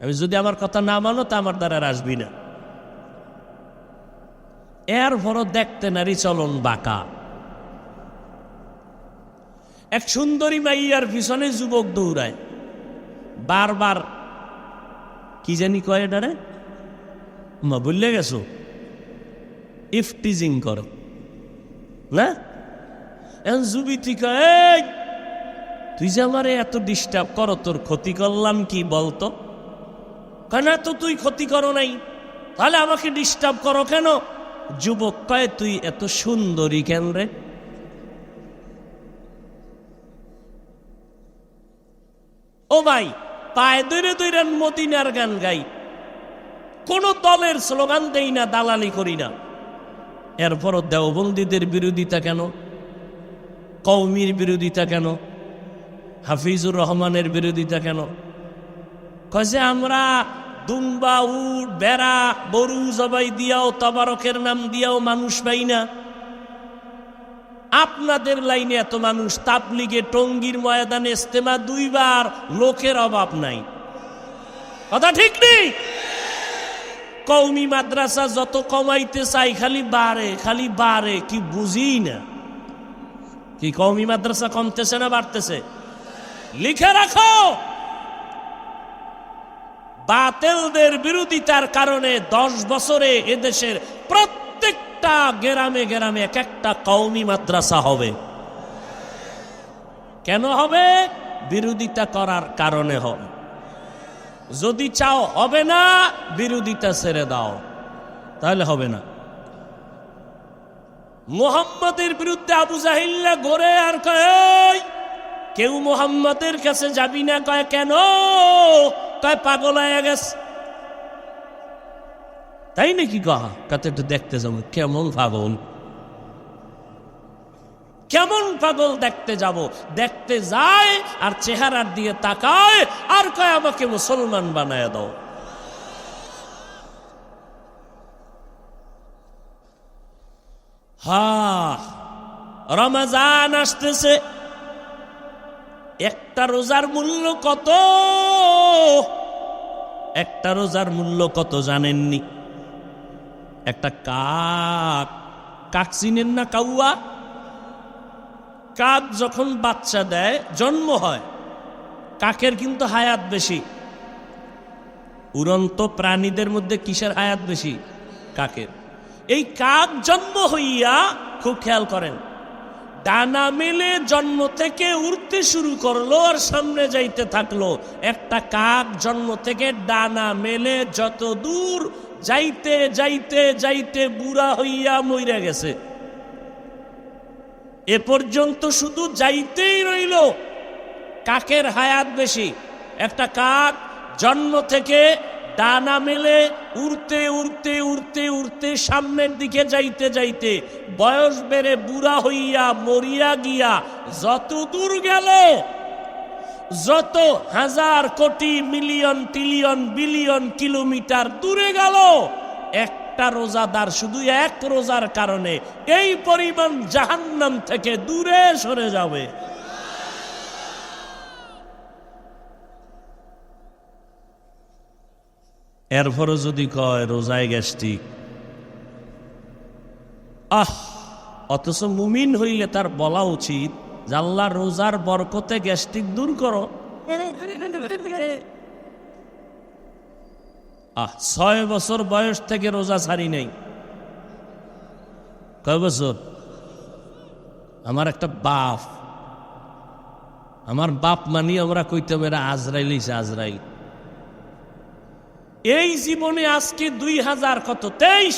Speaker 1: আমি যদি আমার কথা না মানো তা আমার দ্বারা আসবি না। এর ভরো দেখতে নারী চলন বাঁকা। এক সুন্দরী মাইয়ার পিছনে যুবক দৌড়ায়, বারবার কি জানি কয় এটারে মা বললে গেছো, ইফটিজিং করো না। এখন যুবতী কয় এই তুই যে আমারে এত ডিস্টার্ব করো, তোর ক্ষতি করলাম কি বলতো? কেন তো তুই ক্ষতি করো নাই, তাহলে আমাকে ডিস্টার্ব করো কেন? যুবক কয় তুই এত সুন্দরী কেন রে? ও ভাই পায়ে দৈরে দৈরে মদিনার গান গাই, কোন দলের স্লোগান দেই না, দালালি করি না, এরপরও দেওবন্দীদের বিরোধিতা কেন, কওমির বিরোধিতা কেন, হাফিজুর রহমানের বিরোধিতা কেন? কয় যে আমরা দুম্বা, উট, বেড়া, গরু জবাই দিয়াও তবারকের নাম দিয়াও মানুষ পাই না। আপনাদের লাইনে এত মানুষ, তাবলিগে টঙ্গীর ময়দানে ইস্তেমা 2 বার, লোকের অভাব নাই, কথা ঠিক নেই? কওমি মাদ্রাসা যত কমাইতে চাই খালি বাড়ে, কি বুঝি না? কি কওমি মাদ্রাসা কমতেছে না বাড়তেছে? লিখে রাখো, বাতিলদের বিরোধিতার কারণে 10 বছরে এদেশের প্রত্যেকটা গ্রামে গ্রামে এক একটা কওমি মাদ্রাসা হবে। কেন হবে? বিরোধিতা করার কারণে হবে। যদি চাও হবে না, বিরোধিতা ছেড়ে দাও, তাহলে হবে না। মুহাম্মাদের বিরুদ্ধে আবু জাহিল্লা ঘরে আর কয় কেউ মুহাম্মাদের কাছে যাবি না, কয় কেন? কয় পাগল হয়ে গেছে। তাই নাকি? কহা কাতে একটু দেখতে যাব, কেমন পাগল, কেমন পাগল দেখতে যাব। দেখতে যায় আর চেহারার দিয়ে তাকায় আর কয় আমাকে মুসলমান বানায় দাও। রমজান আসতেছে, একটা রোজার মূল্য কত? একটা রোজার মূল্য কত জানেননি? একটা কাক চিনেন না? কাউয়া কাক যখন বাচ্চা দেয়, জন্ম হয়, কাকের কিন্তু হায়াত বেশি। উড়ন্ত প্রাণীদের মধ্যে কিসের হায়াত বেশি? কাকের। এই কাক জন্ম হইয়া, খুব খেয়াল করেন, ডানা মেলে জন্ম থেকে উড়তে শুরু করলো আর সামনে যাইতে থাকলো। একটা কাক জন্ম থেকে ডানা মেলে যত দূর যাইতে যাইতে যাইতে বুড়া হইয়া মইরা গেছে। এ পর্যন্ত শুধু যাইতেই রইল। কাকের হায়াত বেশি। একটা কাক জন্ম থেকে ডানা মেলে উড়তে উড়তে উড়তে উড়তে সামনের দিকে যাইতে যাইতে বয়স বেড়ে বুড়া হইয়া মরিয়া গিয়া যত দূর গেল, যত হাজার কোটি মিলিয়ন ট্রিলিয়ন বিলিয়ন কিলোমিটার দূরে গেল, একটা রোজাদার শুধু এক রোজার কারণে এই পরিমাণ জাহান্নাম থেকে দূরে সরে যাবে। এরপরও যদি কয় রোজায় গ্যাস্ট্রিক, অথচ মুমিন হইলে তার বলা উচিত যে আল্লাহ রোজার বরকতে গ্যাস্ট্রিক দূর করো। 6 বছর বয়স থেকে রোজা ছাড়ি নাই। কয় বছর? আমার একটা বাপ, আমার বাপ মানি আমরা কইতে মেরা আজরাইল হইছে, আজরাইল। এই জীবনে আজকে 2023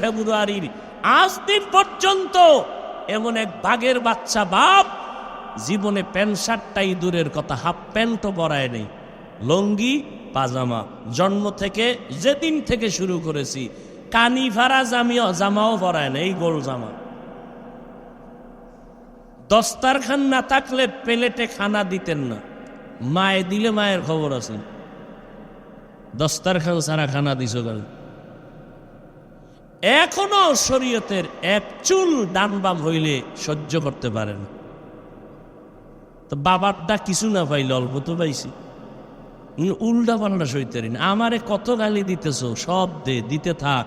Speaker 1: ফেব্রুয়ারির আজ দিন পর্যন্ত এমন এক বাঘের বাচ্চা বাপ জীবনে প্যান্ট শার্টটাই দূরের কথা, হাফ প্যান্টও পরায় নেই, লঙ্গি পাজামা। জন্ম থেকে যেদিন থেকে শুরু করেছি কানি ফারা জামাও পরায় নেই, গোল জামা। দস্তারখান না থাকলে প্লেটে খানা দিতেন না, মায়ে দিলে মায়ের খবর আছে। দস্তারখান সারা খানা দিছ কেন? এখনো শরীয়তের এক চুল ডান বাম হইলে সহ্য করতে পারেন। তো বাবারটা কিছু না পাইলে অল্প তো পাইছি, উল্টা পাল্টা সইতে না। আমারে কত গালি দিতেছ, সব দিতে থাক,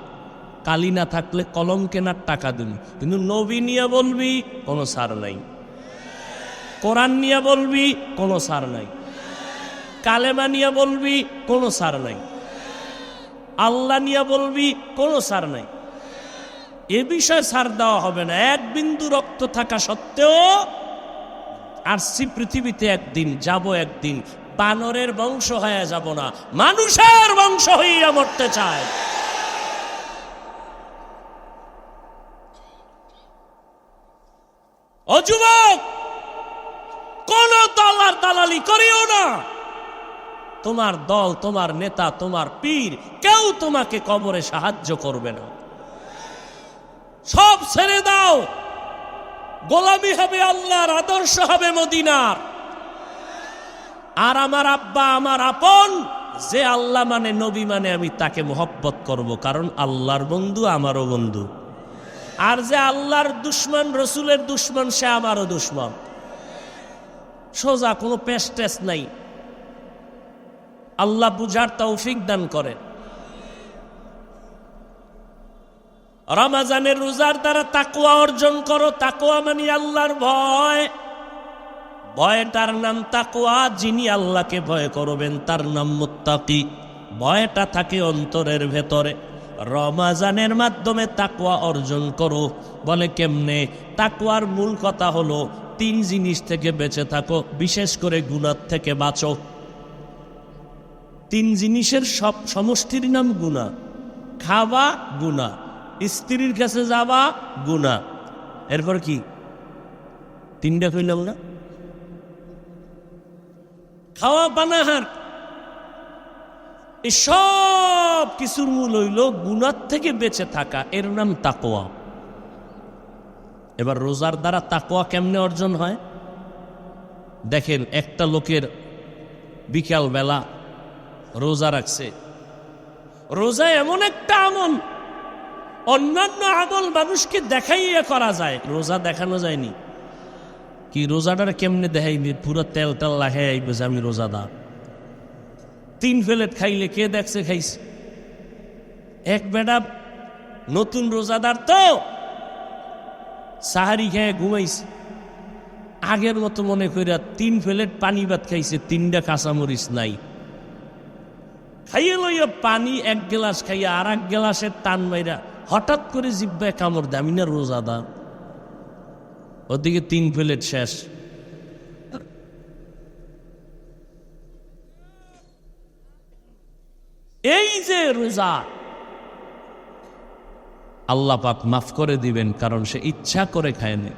Speaker 1: কালি না থাকলে কলম কেনার টাকা দিন। কিন্তু নবী নিয়ে বলবি কোনো ছাড় নাই, কোরআন নিয়ে বলবি কোনো ছাড় নাই, কালেমা নিয়ে বলবি কোনো ছাড় নাই, আল্লাহ নিয়ে বলবি কোনো ছাড় নাই। এ বিষয়ে ছাড় দেওয়া হবে না। এক বিন্দু রক্ত থাকা সত্ত্বেও আসছি পৃথিবীতে, একদিন যাব, একদিন বানরের বংশ হয়ে যাব না, মানুষের বংশ হইয়া মরতে চায়। ও যুবক, কোন দলার দালালি করিও না। তোমার দল, তোমার নেতা, তোমার পীর কেউ তোমাকে কবরে সাহায্য করবে না। সব ছেড়ে দাও। গোলামি হবে আল্লাহর, আদর্শ হবে মদিনার। আর আমার আব্বা আমার আপন, যে আল্লাহ মানে নবী মানে আমি তাকে মোহব্বত করব, কারণ আল্লাহর বন্ধু আমারও বন্ধু। আর যে আল্লাহর দুশ্মন, রসুলের দুশ্মন, সে আমারও দুশ্মন। সোজা, কোনো পেশ টেস নাই। আল্লাহ বুঝার তৌফিক দান করেন। রমজানের রোজার দ্বারা তাকওয়া অর্জন করো। তাকওয়া মানে আল্লাহর ভয়। ভয়টার নাম তাকওয়া। যিনি আল্লাহকে ভয় করবেন তার নাম মুত্তাকি। ভয়টা থাকে অন্তরের ভেতরে। রমজানের মাধ্যমে তাকওয়া অর্জন করো। বলে কেমনে? তাকওয়ার মূল কথা হলো 3 জিনিস থেকে বেঁচে থাকো, বিশেষ করে গুনাহ থেকে বাঁচো। 3 জিনিসের সব সমষ্টির নাম গুনাহ। খাওয়া গুনাহ, স্ত্রীর কাছে যাওয়া গুনাহ, এরপর কি 3টা কইলাম না? খাওয়া পানাহার, এই সব কিছুর মূল হইল গুনাহ থেকে বেঁচে থাকা, এর নাম তাকওয়া। এবার রোজার দ্বারা তাকওয়া কেমনে অর্জন হয়? দেখেন, একটা লোকের বিকাল বেলা রোজা রাখছে। রোজা এমন একটা আমল, অন্যান্য আমল মানুষকে দেখাইয়া করা যায়, রোজা দেখানো যায়নি। কি রোজাটার কেমনে দেখাইবে? পুরো তেল তেল লাগাই আইবে যে আমি রোজাদার। 3 প্লেট খাইলে কে দেখছে খাইছে? এক বেটা নতুন রোজাদার তো সাহারি খেয়ে ঘুমাইছে। আগের মতো মনে কইরা 3 প্লেট পানি ভাত খাইছে, 3টা কাঁচামরিচ নাই। খাইয়ে লইয়া পানি এক গ্লাস খাইয়া আর এক গ্লাসের টান মাইরা হঠাৎ করে জিব্বায় কামড় দেয়, আমি না রোজাদার। ওদিকে 3 প্লেট শেষ। এই যে রোজা, আল্লাহ পাক মাফ করে দিবেন, কারণ সে ইচ্ছা করে খায়নি।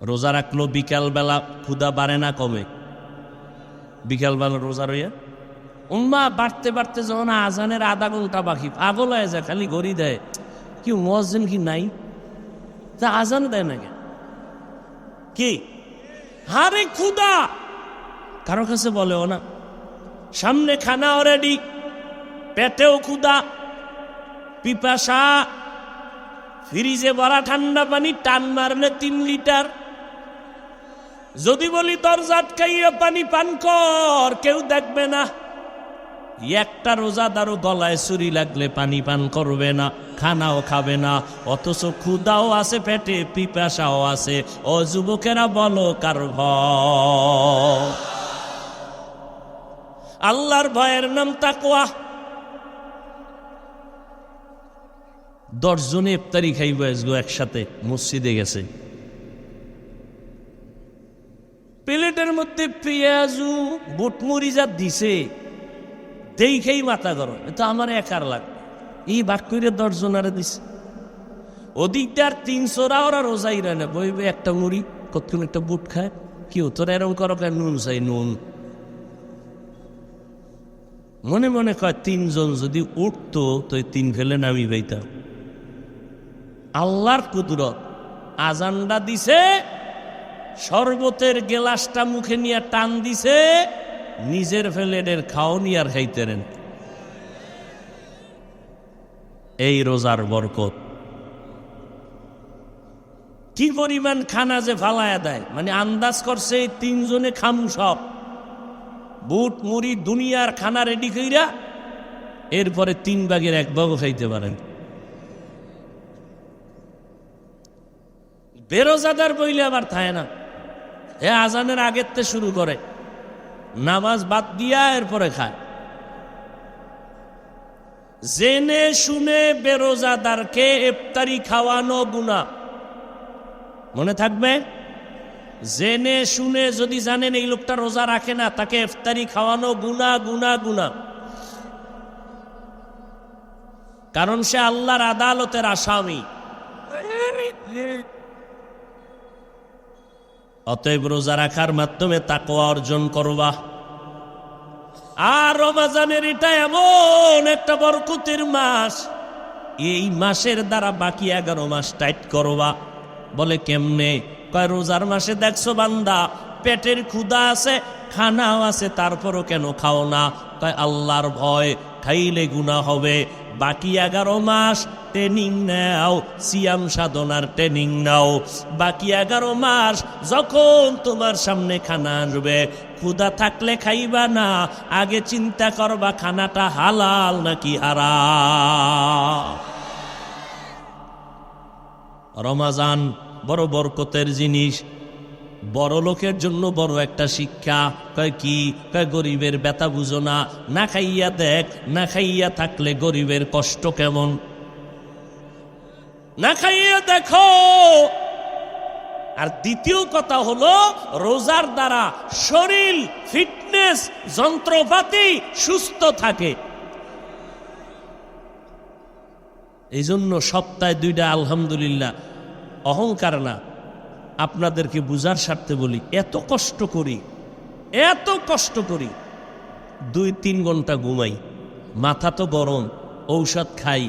Speaker 1: রোজা রাখলো বিকালবেলা, ক্ষুধা বাড়ে না কমে? বিকালবেলা রোজা রইয়া উম্মা বাড়তে বাড়তে যখন আজানের আধা ঘন্টা বাকি, পাগল হয়ে যায়, খালি ঘড়ি দেয়, কি মুয়াজ্জিন কি নাই, তা আজান দেয় না কেন? কি হারে ক্ষুধা, কারো কাছে বলেও না, সামনে খানা অলরেডি, পেটেও ক্ষুধা, পিপাসা, ফ্রিজে ভরা ঠান্ডা পানি, টান মারলে 3 লিটার। যদি বলি দরজা আটকাইয়া পানি পান কর, কেউ দেখবে না। একটা রোজাদারও গলায় ছুরি লাগলে পানি পান করবে না, খানাও খাবে না, অথচ ক্ষুধাও আছে পেটে, পিপাসাও আছে। ও যুবকেরা বলো কার ভয়? আল্লাহর ভয়ের নাম তাকওয়া। 10 জনে ইফতারি খাইব একসাথে, মসজিদে গেছে, প্লেটের মধ্যে পেঁয়াজু বুটমুড়ি যা দিছে, দেখেই মাথা গরম, এটা আমার একার লাগবে, এই বাক করে 10 জনারে দিছে। ওদিকটার 300রা ওরা রোজাই রায় না, বইবে একটা মুড়ি, কতক্ষণ একটা বুট খায়, কেউ তোরা এরকম করো, নুন চাই নুন। মনে মনে কয় 3 জন যদি উঠতো তো 3 ফেলে নামি পাইতাম। আল্লাহর কুদরত, আজানটা দিছে, শরবতের গেলাসটা মুখে নিয়ে টান দিছে, নিজের ফেলেনের খাও নিয়ে আর খাইতেন। এই রোজার বরকত। কি পরিমাণ খানা যে ফালায়া দেয়, মানে আন্দাজ করছে 3 জনে খামু সব, বুট মুড়ি দুনিয়ার খানা রেডি কইরা, এরপরে 3 ভাগের 1 ভাগও খাইতে পারেন। বেরোজাদার বইলে আবার থায় না, এ আজানের আগের তে শুরু করে, নামাজ বাদ দিয়া এরপরে খায়। জেনে শুনে বেরোজাদারকে ইফতারি খাওয়ানো গুনাহ, মনে থাকবে। জেনে শুনে যদি জানেন এই লোকটা রোজা রাখে না, তাকে ইফতারি খাওয়ানো গুনাহ গুনাহ গুনাহ, কারণ সে আল্লাহর আদালতের আসামি। অতএব রোজা রাখার মাধ্যমে তাকওয়া অর্জন করবা। আর রমজানের এটা এমন একটা বরকতের মাস, এই মাসের দ্বারা বাকি 11 মাস টাইট করবা। বলে কেমনে? কয় রোজার মাসে দেখছো বান্দা পেটের ক্ষুধা আছে, খানাও আছে, তারপরও কেন খাও না? কয় আল্লাহর ভয়, খাইলে গুনাহ হবে। বাকি 11 মাস ট্রেনিং নাও, সিয়াম সাধনার ট্রেনিং নাও। বাকি 11 মাস যখন তোমার সামনে খানা আসবে, ক্ষুধা থাকলে খাইবা না, আগে চিন্তা করবা খানাটা হালাল নাকি হারাম। রমজান বড় বরকতের জিনিস, বড় লোকের জন্য বড় একটা শিক্ষা। কয় কি? কয় গরিবের ব্যথা বুঝো না, না খাইয়া দেখ, না খাইয়া থাকলে গরিবের কষ্ট কেমন, না খাইয়া দেখো। আর দ্বিতীয় কথা হলো, রোজার দ্বারা শরীর, ফিটনেস, যন্ত্রপাতি সুস্থ থাকে। এই জন্য সপ্তাহে 2টা আলহামদুলিল্লাহ। অহংকার না, আপনাদেরকে বুঝার স্বার্থে বলি, এত কষ্ট করি, 2-3 ঘন্টা ঘুমাই, মাথা তো গরম, ঔষধ খাই,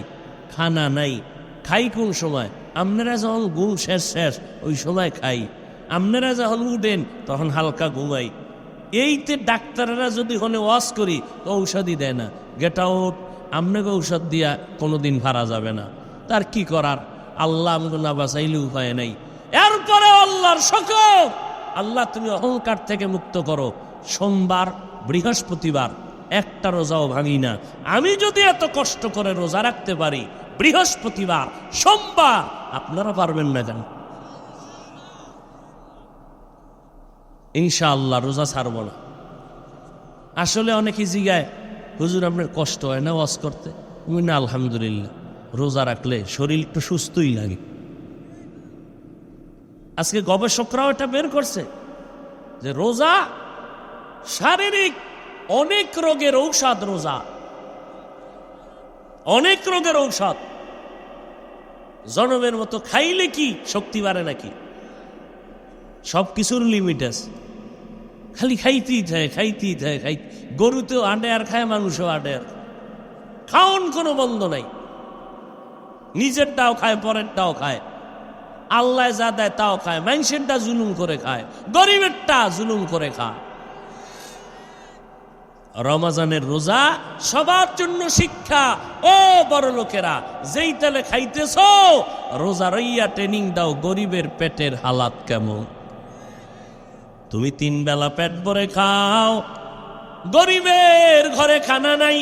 Speaker 1: খানা নাই। খাই কোন সময়? আপনারা যখন ঘুম শেষ ওই সময় খাই, আপনারা যখন উঠেন তখন হালকা ঘুমাই। এইতে ডাক্তাররা যদি হনে ওয়াশ করি তো ঔষধই দেয় না, গেট আউট, আপনাকে ঔষধ দিয়া কোনোদিন ভাড়া যাবে না। তার কি করার? আল্লাহ আমাকে না বাঁচাইলে উপায় নাই। এরপরে আল্লাহর শকর, আল্লাহ তুমি অহংকার থেকে মুক্ত করো। সোমবার, বৃহস্পতিবার একটা রোজাও ভাঙি না। আমি যদি এত কষ্ট করে রোজা রাখতে পারি, বৃহস্পতিবার, সোমবার, আপনারা পারবেন না কেন? ইনশাআল্লাহ রোজা ছাড়ব না। আসলে অনেকে জিগায়, হুজুর আপনার কষ্ট হয় না ওয়াজ করতে? না আলহামদুলিল্লাহ, রোজা রাখলে শরীর একটু সুস্থই লাগে। আজকে গবেষকরাও এটা বের করছে যে রোজা শারীরিক অনেক রোগের ঔষধ। রোজা অনেক রোগের ঔষধ। জনমের মতো খাইলে কি শক্তি বাড়ে নাকি? সবকিছুর লিমিট আছে, খালি খাইতেই থাকে। গরুতেও আডেয়ার খায়, মানুষও আডেয়ার, খাওন কোনো বন্ধ নাই। নিজেরটাও খায়, পরেরটাও খায়, আল্লাহ যা দেয় তাও খায়, মানুষেরটা জুলুম করে খায়, গরিবেরটা জুলুম করে খায়। রমজানের রোজা সবার জন্য শিক্ষা। ও বড় লোকেরা, যেই তেলে খাইতেছ রোজা রইয়া ট্রেনিং দাও গরিবের পেটের হালাত কেমন। তুমি 3 বেলা পেট ভরে খাও, গরিবের ঘরে খানা নাই।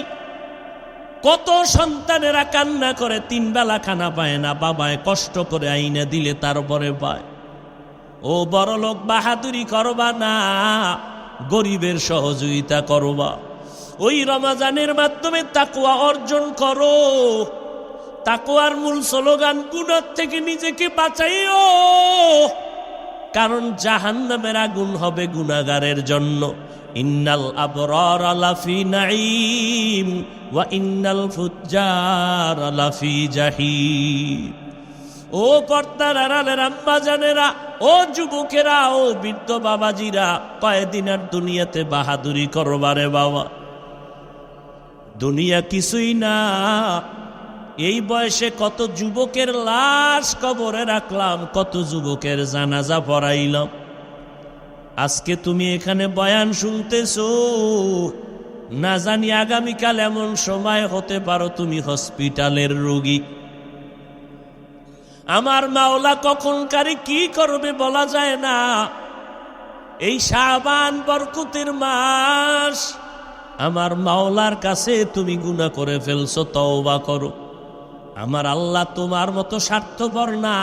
Speaker 1: কত সন্তানেরা কান্না করে 3 বেলা খানা পায় না, বাবায় কষ্ট করে আইনা দিলে তারপরে পায়। ও বড় লোক, বাহাদুরি করবা না, গরিবের সহযোগিতা করবা। ওই রমজানের মাধ্যমে তাকওয়া অর্জন করো। তাকওয়ার মূল স্লোগান গুনাহ থেকে নিজেকে বাঁচাইও, কারণ জাহান্নামের আগুন হবে গুনাহগারের জন্য। ইন্নাল আবরারা লাফি নাঈম ওয়া ইন্নাল ফুজ্জারা লাফি জাহিম। ও পর্দার আড়ালের আম্মা জানেরা, ও যুবকেরা, ও বৃদ্ধ বাবাজিরা, কয়েকদিন আর দুনিয়াতে বাহাদুরি করবারে বাবা। দুনিয়া কিছুই না। এই বয়সে কত যুবকের লাশ কবরে রাখলাম, কত যুবকের জানাজা পড়াইলাম। আজকে তুমি এখানে বয়ান শুনতেছো, না জানি আগামীকাল এমন সময় হতে পারো তুমি হসপিটালের রোগী। আমার মাওলা কখনকারে কি করবে বলা যায় না। এই শাবান বরকতের মাস, আমার মাওলার কাছে তুমি গুনাহ করে ফেলছো, তওবা করো। আমার আল্লাহ তোমার মতো স্বার্থপর না।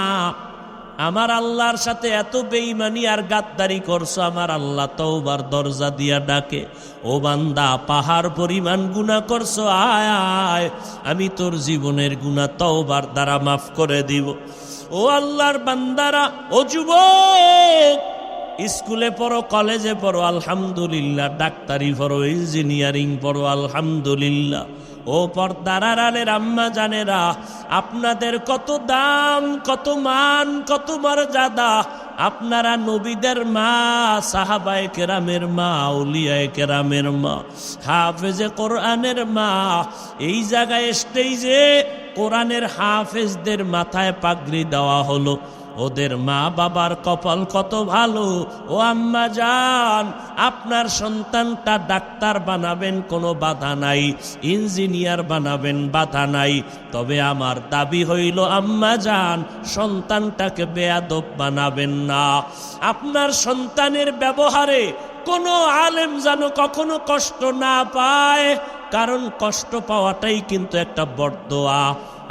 Speaker 1: আমার আল্লাহর সাথে এত বেঈমানি আর গাদ্দারি করছো, আমার আল্লাহ তওবার দরজা দিয়া ডাকে, ও বান্দা পাহাড় পরিমাণ গুনাহ করছো, আয় আয়, আমি তোর জীবনের গুনাহ তওবার দ্বারা মাফ করে দিব। ও আল্লাহর বান্দারা, ও যুবক, স্কুলে পড়ো, কলেজে পড়ো, আলহামদুলিল্লাহ। ডাক্তারি পড়ো, ইঞ্জিনিয়ারিং পড়ো, আলহামদুলিল্লাহ। ও পর্দার আড়ালের আম্মা জানেরা, আপনাদের কত দাম, কত মান, কত মর্যাদা। আপনারা নবীদের মা, সাহাবায়ে কেরামের মা, আউলিয়ায়ে কেরামের মা, হাফেজে কোরআনের মা। এই জায়গায় স্টেজে কোরআনের হাফেজদের মাথায় পাগড়ি দেওয়া হলো। ওদের মা বাবার কপাল কত ভালো। ও আম্মা জান, আপনার সন্তানটা ডাক্তার বানাবেন, কোনো বাধা নাই, ইঞ্জিনিয়ার বানাবেন, বাধা নাই। তবে আমার দাবি হইল আম্মা জান, সন্তানটাকে বেয়াদব বানাবেন না। আপনার সন্তানের ব্যবহারে কোনো আলেম যেন কখনো কষ্ট না পায়, কারণ কষ্ট পাওয়াটাই কিন্তু একটা বরদোয়া।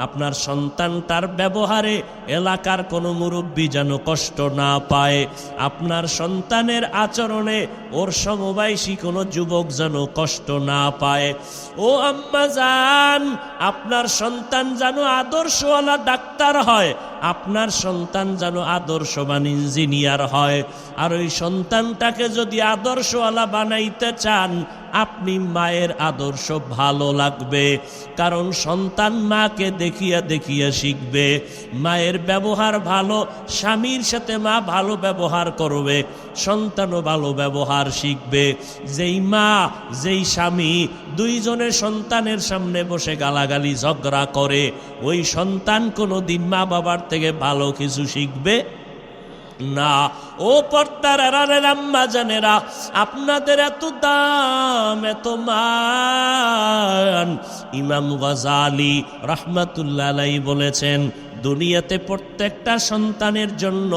Speaker 1: আপনার সন্তানটার ব্যবহারে এলাকার কোনো মুরব্বী যেন কষ্ট না পায়। আপনার সন্তানের আচরণে ওর সমবয়সী কোনো যুবক যেন কষ্ট না পায়। ও আম্মা জান, আপনার সন্তান যেন আদর্শওয়ালা ডাক্তার হয়, আপনার সন্তান যেন আদর্শবান ইঞ্জিনিয়ার হয়। আর ওই সন্তানটাকে যদি আদর্শওয়ালা বানাইতে চান, আপনি মায়ের আদর্শ ভালো লাগবে, কারণ সন্তান মাকে দেখিয়া দেখিয়া শিখবে। মায়ের ব্যবহার ভালো, স্বামীর সাথে মা ভালো ব্যবহার করবে, সন্তানও ভালো ব্যবহার শিখবে। যেই মা, যেই স্বামী দুইজনের সন্তানের সামনে বসে গালাগালি ঝগড়া করে, ওই সন্তান কোনো দিন মা বাবার থেকে ভালো কিছু শিখবে না। ও পর্দার আড়ালের আম্মা জানেরা, আপনাদের এত দাম, এত মান। ইমাম গাজালি রাহমাতুল্লাহ আলাইহি বলেছেন, দুনিয়াতে প্রত্যেকটা সন্তানের জন্য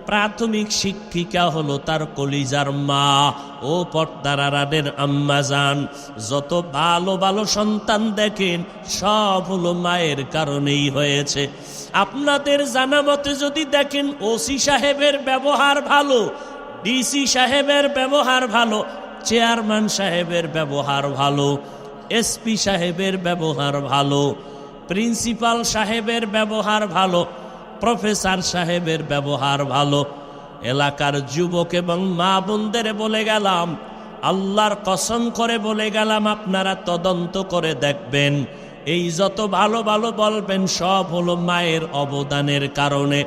Speaker 1: প্রাথমিক শিক্ষিকা হলো তার কলিজার মা। ও পর্দার আড়ালের আম্মা জান, যত ভালো ভালো সন্তান দেখেন সব হলো মায়ের কারণেই হয়েছে। আপনাদের জানা মতে যদি দেখেন, ওসি সাহেবের ব্যবহার ভালো, ডিসি সাহেবের ব্যবহার ভালো, চেয়ারম্যান সাহেবের ব্যবহার ভালো, এসপি সাহেবের ব্যবহার ভালো, প্রিন্সিপাল সাহেবের ব্যবহার ভালো, প্রফেসর সাহেবের ব্যবহার ভালো। এলাকার যুবক এবং মা বোনদের বলে গেলাম, আল্লাহর কসম করে বলে গেলাম, আপনারা তদন্ত করে দেখবেন, এই যত ভালো ভালো বলবেন সব হলো মায়ের অবদানের কারণে।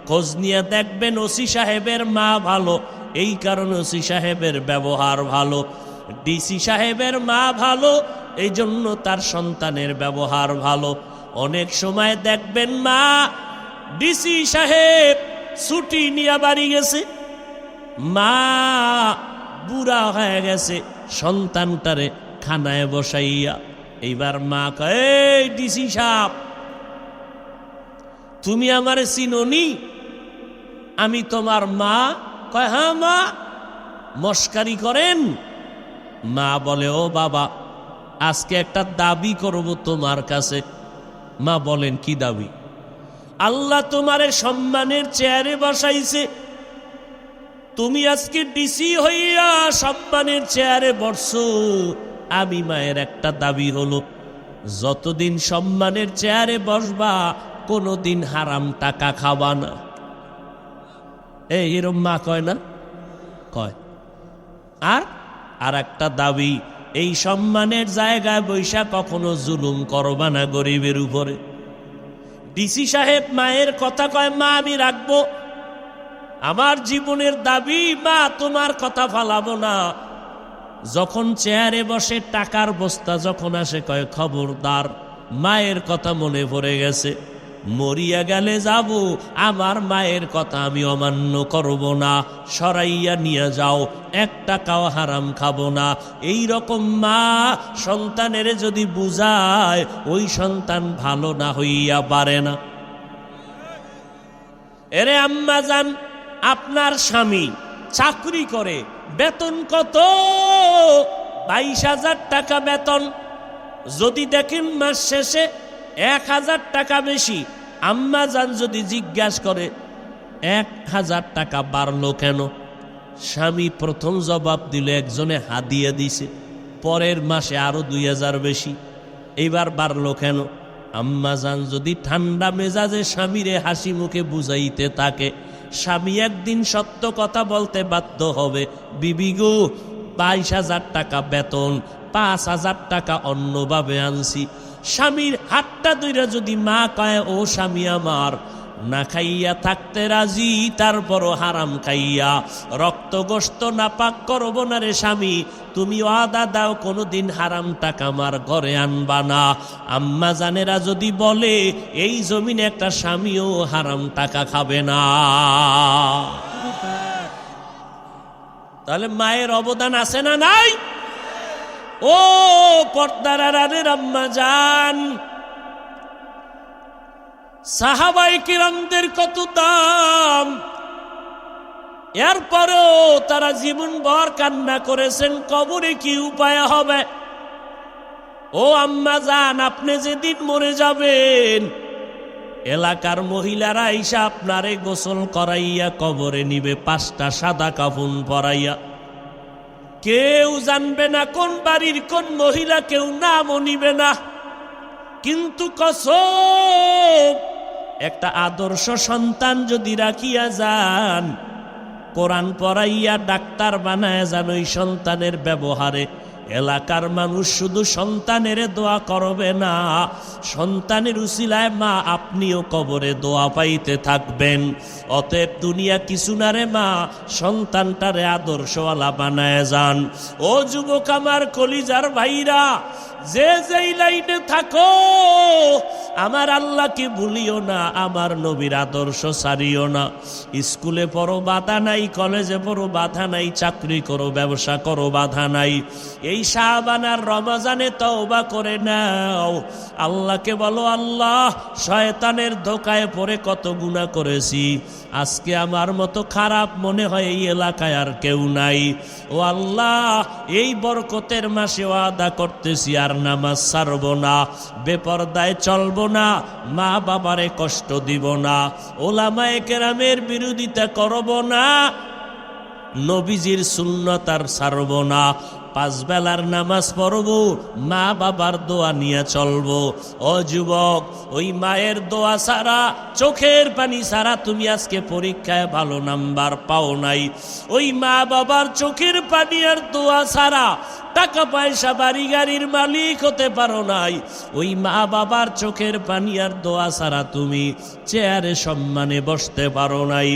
Speaker 1: খোঁজ নিয়ে দেখবেন ওসি সাহেবের মা ভালো, এই কারণে ওসি সাহেবের ব্যবহার ভালো। ডিসি সাহেবের মা ভালো, এই জন্য তার সন্তানের ব্যবহার ভালো। অনেক সময় দেখবেন মা, ডিসি সাহেব ছুটি নিয়ে বাড়ি গেছে, মা বুড়া হয়ে গেছে, সন্তানটারে খানায় বসাইয়া। এইবার মা কয়, এই ডিসি সাহেব, তুমি আমারে চিনোনি? আমি তোমার মা। কয়, হ্যাঁ মা। মস্কারি করেন? মা বলে, ও বাবা, আজকে একটা দাবি করব তোমার কাছে। মা বলেন, কি দাবি? আল্লাহ তোমারে সম্মানের চেয়ারে বসাইছে, তুমি আজকে ডিসি হইয়া সম্মানের চেয়ারে বসছো। আমি মায়ের একটা দাবি হলো, যতদিন সম্মানের চেয়ারে বসবা কোনোদিন হারাম টাকা খাবা না। এরম মা কয় না? কয়। আর একটা দাবি, এই সম্মানের জায়গায় বৈশা কখনো জুলুম করবা না গরিবের উপরে। ডিসি সাহেব মায়ের কথা কয়, মা আমি রাখবো, আমার জীবনের দাবি, মা তোমার কথা ফালাবো না। যখন চেয়ারে বসে টাকার বস্তা যখন আসে, কয়, খবরদার, মায়ের কথা মনে পড়ে গেছে, মরিয়া গেলে যাব, আমার মায়ের কথা আমি অমান্য করব না, সরাইয়া নিয়ে যাও, এক টাকাও হারাম খাবো না। এই রকম মা সন্তানের যদি বুঝায়, ওই সন্তান ভালো না হইয়া পারে না। এরে আম্মা জান, আপনার স্বামী চাকরি করে, বেতন কত? 22,000 টাকা বেতন। যদি দেখেন মাস শেষে 1,000 টাকা বেশি, আম্মা জান যদি জিজ্ঞাসা করে 1,000 টাকা বাড়লো কেন, স্বামী প্রথম জবাব দিল, একজনে হাদিয়া দিছে, পরের মাসে আরো 2,000 বেশি, এইবার বাড়লো কেন? আম্মা জান যদি ঠান্ডা মেজাজে স্বামীরে হাসি মুখে বুঝাইতে থাকে, স্বামী একদিন সত্য কথা বলতে বাধ্য হবে, বিবি গো, 22,000 টাকা বেতন, 5,000 টাকা অন্যভাবে আনছি। স্বামীর হাতটা ধইরা যদি মা কয়, ও স্বামী আমার, না খাইয়া থাকতে রাজি, তারপরও হারাম খাইয়া রক্ত গোশত নাপাক করব না রে স্বামী, তুমি ওয়াদা দাও কোনোদিন হারাম টাকা আমার ঘরে আনবা না। আম্মা জানেরা যদি বলে, এই জমিনে একটা স্বামীও হারাম টাকা খাবে না। তাহলে মায়ের অবদান আছে না নাই? ও পর্দার আড়ালের আম্মা জান, সাহাবায়ে কিরামদের কত দাম, এরপরেও তারা জীবনভর কান্না করেছেন, কবরে কি উপায় হবে? ও আম্মা জান, আপনি যেদিন মরে যাবেন, এলাকার মহিলারা আইসা আপনারে গোসল করাইয়া কবরে নিবে, 5টা সাদা কাফন পরাইয়া। কেউ জানবে না কোন বাড়ির কোন মহিলা, কেউ নামও নিবে না। কিন্তু কসম, একটা আদর্শ সন্তান যদি রাখিয়া যান, কোরআন পড়াইয়া ডাক্তার বানায় যান, ওই সন্তানের ব্যবহারে এলাকার মানুষ শুধু সন্তানের দোয়া করবে না, সন্তানের উসিলায় মা আপনিও কবরে দোয়া পাইতে থাকবেন। অতএব দুনিয়া কিছু না রে মা, সন্তানটারে আদর্শওয়ালা বানায় যান। ও যুবক আমার কলিজার ভাইরা, যে যেই লাইনে থাকো, আমার আল্লাহকে ভুলিও না, আমার নবীর আদর্শ ছাড়িও না। স্কুলে পড়ো বাধা নাই, কলেজে পড়ো বাধা নাই, চাকরি করো, ব্যবসা করো, বাধা নাই। এই শাবান আর রমজানে তওবা করে নাও, আল্লাহকে বলো, আল্লাহ শয়তানের ধোকায় পড়ে কত গুনাহ করেছি, আজকে আমার মতো খারাপ মনে হয় এই এলাকায় আর কেউ নাই। ও আল্লাহ, এই বরকতের মাসে ওয়াদা করতেছি আর নামাজ ছাড়ব না, বেপরদায় চলব না, মা বাবারে কষ্ট দিব না, ওলামায়ে কেরামের বিরোধিতা করব না, নবীজির সুন্নত আর ছাড়ব না, 5 বেলার নামাজ পড়ব, মা বাবার দোয়া নিয়ে চলব। ও যুবক, ওই মায়ের দোয়া ছাড়া, চোখের পানি ছাড়া তুমি আজকে পরীক্ষায় ভালো নাম্বার পাও নাই। ওই মা বাবার চোখের পানি আর দোয়া ছাড়া টাকা পয়সা বাড়ি গাড়ির মালিক হতে পারো নাই। ওই মা বাবার চোখের পানি আর দোয়া ছাড়া তুমি চেয়ারে সম্মানে বসতে পারো নাই।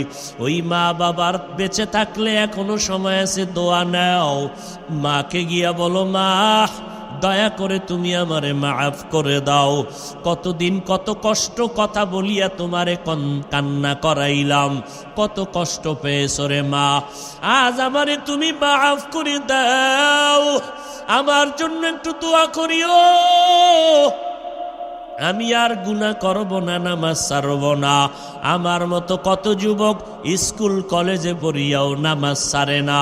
Speaker 1: ওই মা বাবার বেঁচে থাকলে এখনো সময় আছে, দোয়া নাও। মাকে গিয়া বলো, মা দয়া করে তুমি আমারে মাফ করে দাও। কতদিন কত কষ্ট কথা বলিয়া তোমারে কান্না করাইলাম, কত কষ্ট পেয়েছো রে মা, আজ আমারে তুমি মাফ করে দাও। আমার জন্য একটু দোয়া করিও, আমি আর গুনাহ করব না, নামাজ ছাড়ব না। আমার মতো কত যুবক স্কুল কলেজে পড়িয়াও নামাজ ছাড়ে না,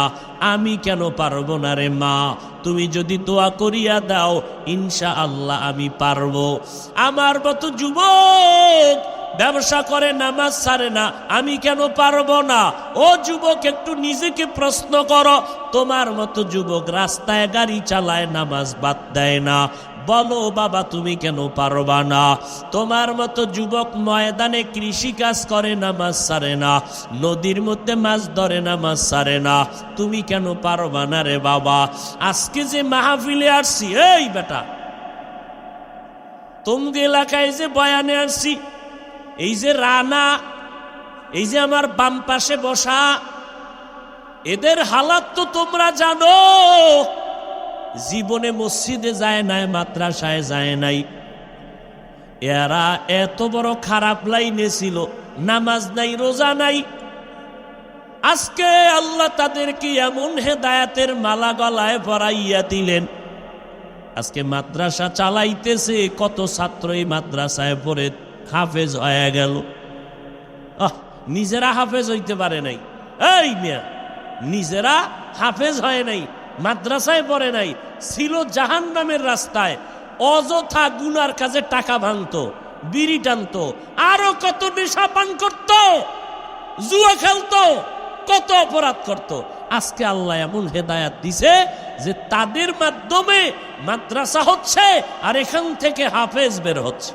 Speaker 1: আমি কেন পারবো না রে মা? তুমি যদি দোয়া করিয়া দাও, ইনশাআল্লাহ আমি পারবো। আমার মতো যুবক ব্যবসা করে নামাজ ছাড়ে না, আমি কেন পারবো না? ও যুবক, একটু নিজেকে প্রশ্ন করো। তোমার মতো যুবক রাস্তায় গাড়ি চালায়, নামাজ বাদ দেয় না, বলো বাবা তুমি কেন পারবা না? তোমার মতো যুবক ময়দানে কৃষি কাজ করে, নামাজ ছাড়ে না, নদীর মধ্যে মাছ ধরে, নামাজ ছাড়ে না, তুমি কেন পারবা না রে বাবা? আজকে যে মাহফিলে আসছি, এই বেটা তোমাকে এলাকায় যে বয়ানে আসছি, এই যে রানা, এই যে আমার বাম পাশে বসা, এদের হালাত তো তোমরা জানো। জীবনে মসজিদে যায় নাই, মাদ্রাসায় যায় নাই, এরা এত বড় খারাপ লাইনে ছিল, নামাজ নাই, রোজা নাই। আজকে আল্লাহ তাদেরকে এমন হেদায়েতের মালা গলায় পরাইয়া দিলেন, আজকে মাদ্রাসা চালাইতেছে, কত ছাত্র এই মাদ্রাসায় পড়ে হাফেজ হয়ে গেল। নিজেরা হাফেজ হইতে পারে নাই। এই মিয়া, নিজেরা হাফেজ হয় নাই, মাদ্রাসায় পড়ে নাই, ছিল জাহান্নামের রাস্তায়, অযথা গুনার কাজে টাকা ভাঙতো, বিড়ি টানতো, আরো কত নেশা পান করত, জুয়া খেলতো, কত অপরাধ করত। আজকে আল্লাহ এমন হেদায়াত দিছে যে তাদের মাধ্যমে মাদ্রাসা হচ্ছে, আর এখান থেকে হাফেজ বের হচ্ছে।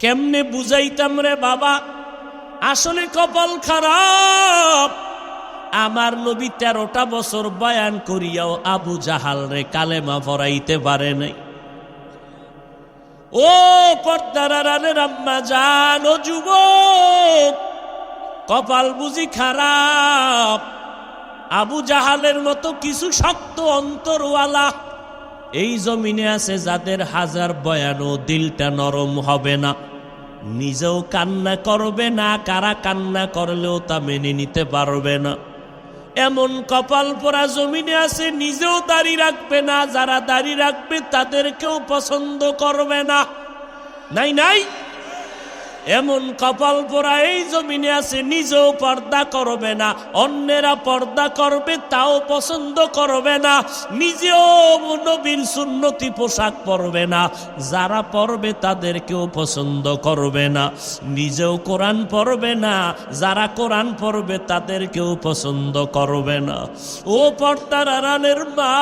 Speaker 1: কেমনে বুঝাইতাম রে বাবা? আসলে কপাল খারাপ। আমার নবী 13টা বছর বয়ান করিয়াও আবু জাহাল রে কালেমা পড়াইতে পারে নাই। ও পর্দার আড়ালের আম্মা জান, ও যুবক, কপাল বুঝি খারাপ? আবু জাহালের মতো কিছু শক্ত অন্তরওয়ালা এই জমিনে আছে, যাদের হাজার বয়ানও দিলটা নরম হবে না, নিজেও কান্না করবে না, কারা কান্না করলেও তা মেনে নিতে পারবে না। এমন কপাল পোড়া জমিনে আছে, নিজেও দাড়ি রাখবে না, যারা দাড়ি রাখবে তাদেরকেও পছন্দ করবে না। নাই নাই, এমন কপাল পোড়া এই জমিনে আছে, নিজেও পর্দা করবে না, অন্যেরা পর্দা করবে তাও পছন্দ করবে না, নিজেও নবীর সুন্নতি পোশাক পরবে না, যারা পরবে তাদেরকেও পছন্দ করবে না, নিজেও কোরআন পড়বে না, যারা কোরআন পড়বে তাদেরকেও পছন্দ করবে না। ও পর্দার আড়ালের মা,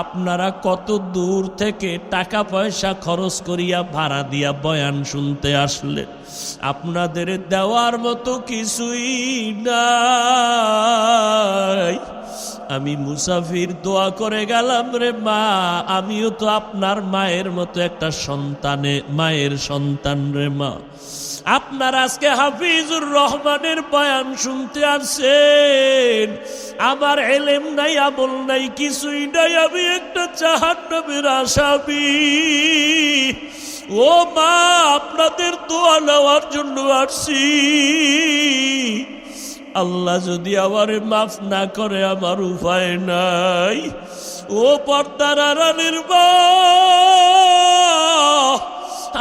Speaker 1: আপনারা কত দূর থেকে টাকা পয়সা খরচ করিয়া ভাড়া দিয়া বয়ান শুনতে আসলে, আপনাদের দেওয়ার মতো কিছুই নাই। আমি মুসাফির, দোয়া করে গেলাম রে মা, আমিও তো আপনার মায়ের মতো একটা সন্তানে, মায়ের সন্তান রে মা। আপনারা আজকে হাফিজুর রহমানের বয়ান শুনতে আসছেন, আমার এলেম নাই, আমল নাই, কিছুই নাই, আমি একটা জাহান্নামের আসামি। ও মা, আপনাদের দোয়া নেওয়ার জন্য আসছি। আল্লাহ যদি আমারে মাফ না করে আমার উপায় নাই। ও পর্দার আড়ালের মা,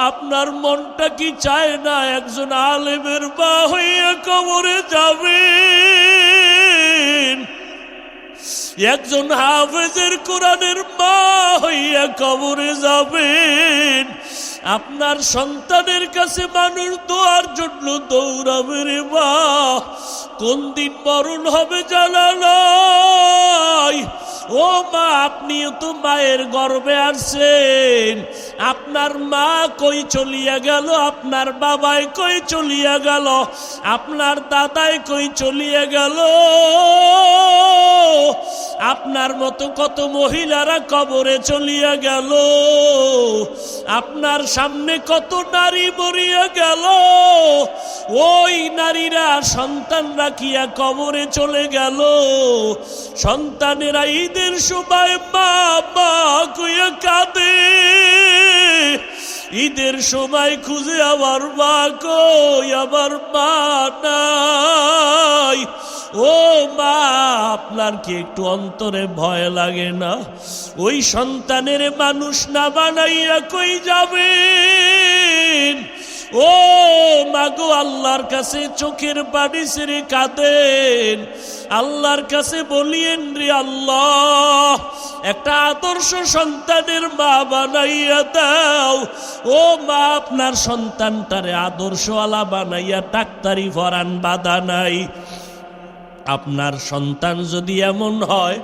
Speaker 1: আপনার মনটা কি চায় না একজন আলেমের মা হইয়া কবরে যাবেন? একজন হাফেজের কোরআনের মা হইয়া কবরে যাবেন? আপনার সন্তানের কাছে মানুষ দোয়ার জন্য দৌড়াবে রে মা, কোন দিন মরণ হবে জানা নাই। ও মা, আপনিও তো মায়ের গর্ভে আসছেন, আপনার মা কই চলিয়া গেল, আপনার বাবাই কই চলিয়া গেল, আপনার দাদাই কই চলিয়া গেল। আপনার মতো কত মহিলারা কবরে চলিয়া গেল, আপনার সামনে কত নারী মরিয়া গেল, ওই নারীরা সন্তান রাখিয়া কবরে চলে গেল। সন্তানেরা ঈদের সময় মা মা কইয়া কাঁদে, ঈদের সময় খুঁজে আমার মা কই, আমার মা নাই। ও মা, আপনার কি একটু অন্তরে ভয় লাগে না? ওই সন্তানের মানুষ না বানাইয়া কই যাবেন? ও মাগো, আল্লাহর কাছে চোখের পানি ছেড়ে কাঁদেন, আল্লাহর কাছে বলিয়েন রে আল্লাহ, একটা আদর্শ সন্তানের মা বানাইয়া দাও। ও মা, আপনার সন্তানটারে আদর্শওয়ালা বানাইয়া ডাক্তারি পড়ান, বাধা নাই। আপনার সন্তান যদি এমন হয়,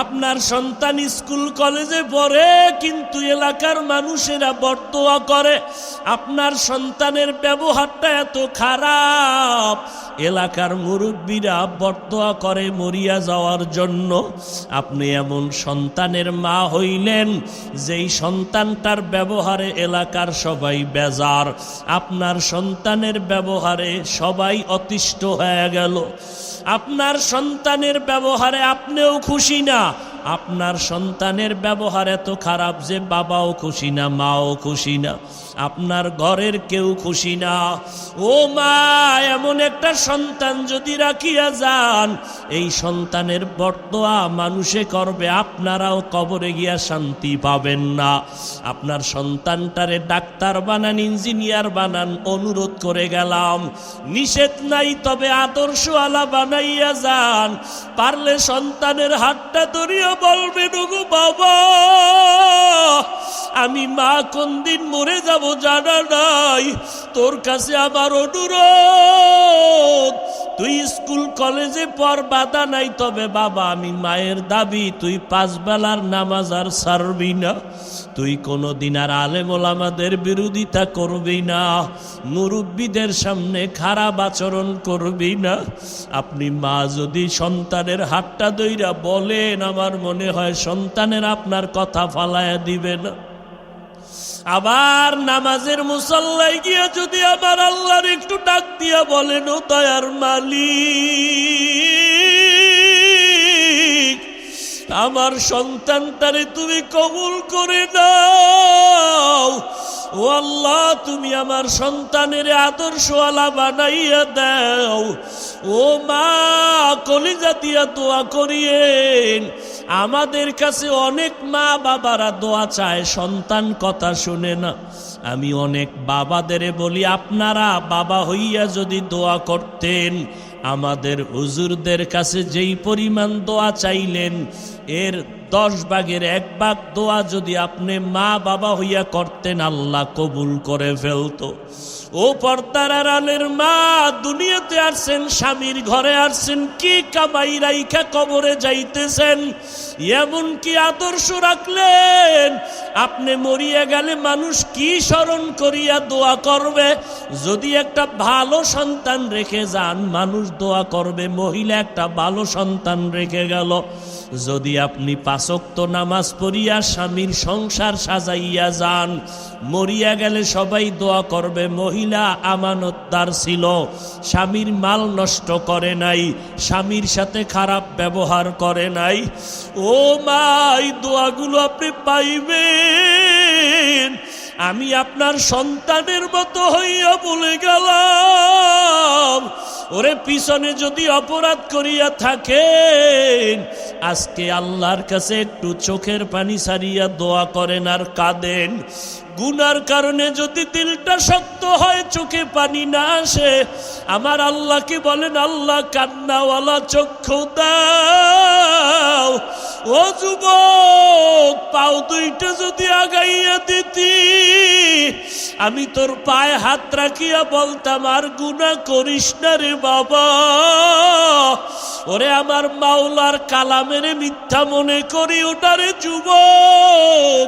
Speaker 1: আপনার সন্তান স্কুল কলেজে পড়ে কিন্তু এলাকার মানুষেরা বরদোয়া করে, আপনার সন্তানের ব্যবহারটা এত খারাপ, এলাকার মুরব্বীরা বরদোয়া করে মরিয়া যাওয়ার জন্য, আপনি এমন সন্তানের মা হইলেন যেই সন্তানটার ব্যবহারে এলাকার সবাই বেজার, আপনার সন্তানের ব্যবহারে সবাই অতিষ্ঠ হয়ে গেল। আপনার সন্তানের ব্যবহারে আপনিও খুশি না, আপনার সন্তানের ব্যবহার এত খারাপ যে বাবাও খুশি না, মাও খুশি না, আপনার ঘরের কেউ খুশি না। ও মা, এমন একটা সন্তান যদি রাখিয়া যান, এই সন্তানের বরদোয়া মানুষে করবে, আপনারাও কবরে গিয়া শান্তি পাবেন না। আপনার সন্তানটারে ডাক্তার বানান, ইঞ্জিনিয়ার বানান, অনুরোধ করে গেলাম, নিষেধ নাই, তবে আদর্শওয়ালা বানাইয়া যান। পারলে সন্তানের হাতটা ধরিয়া বলবেন, ওগো বাবা, আমি মা কোন দিন মরে যাব জানা নাই, তোর কাছে আমার অনুরোধ, তুই স্কুল কলেজে পড়, বাধা নাই, তবে বাবা আমি মায়ের দাবি, তুই 5 বেলার নামাজ আর ছাড়বি না, তুই কোনোদিন আর আলেম ওলামাদের বিরোধিতা করবি না, মুরব্বীদের সামনে খারাপ আচরণ করবি না। আপনি মা যদি সন্তানের হাতটা ধইরা বলেন, আমার মনে হয় সন্তানের আপনার কথা ফালায়া দিবে না। আবার নামাজের মুসল্লায় গিয়া যদি আমার আল্লাহর একটু ডাক দিয়া বলেন, ও দয়ার মালিক, আমার সন্তানটারে তুমি কবুল করে নাও, ও আল্লাহ তুমি আমার সন্তানের আদর্শওয়ালা বানাইয়া দাও। ও মা, কলিজা দিয়া দোয়া করিয়েন। আমাদের কাছে অনেক মা বাবারা দোয়া চায়, সন্তান কথা শুনে না। আমি অনেক বাবাদের বলি, আপনারা বাবা হইয়া যদি দোয়া করতেন, আমাদের হুজুরদের কাছে যেই পরিমাণ দোয়া চাইলেন, এর 10 ভাগের 1 ভাগ দোয়া যদি আপনি মা বাবা হইয়া করতেন, আল্লাহ কবুল করে ফেলতো। ও পর্দার আড়ালের মা, দুনিয়াতে আসছেন, স্বামীর ঘরে আসছেন, কি কামাই রাইখা কবরে যাইতেছেন, এমন কি আদর্শ রাখলেন, আপনি মরিয়া গেলে মানুষ কি স্মরণ করিয়া দোয়া করবে? যদি একটা ভালো সন্তান রেখে যান, মানুষ দোয়া করবে, মহিলা একটা ভালো সন্তান রেখে গেল। যদি আপনি 5 ওয়াক্ত নামাজ পড়িয়া স্বামীর সংসার সাজাইয়া যান, মরিয়া গেলে সবাই দোয়া করবে, মহিলা আমানতদার ছিল, স্বামীর মাল নষ্ট করে নাই, স্বামীর সাথে খারাপ ব্যবহার করে নাই। ও মা, এই দোয়াগুলো আপনি পাইবেন। আমি আপনার সন্তানের মতো হইয়া বলে গেলাম, ওরে পিছনে যদি অপরাধ করিয়া থাকেন, আজকে আল্লাহর কাছে একটু চোখের পানি ছাড়িয়া দোয়া করেন আর কাঁদেন। গুনার কারণে যদি দিলটা শক্ত হয়, চোখে পানি না আসে, আমার আল্লাহকে বলেন, আল্লাহ কান্নাওয়ালা চক্ষু দাও। ও যুবক, পাও দুইটা যদি আগাইয়া দিতি, আমি তোর পায়ে হাত রাখিয়া বলতাম আর গুনাহ করিস না রে বাবা। ওরে আমার মাওলার কালামের মিথ্যা মনে করি ওটারে যুবক,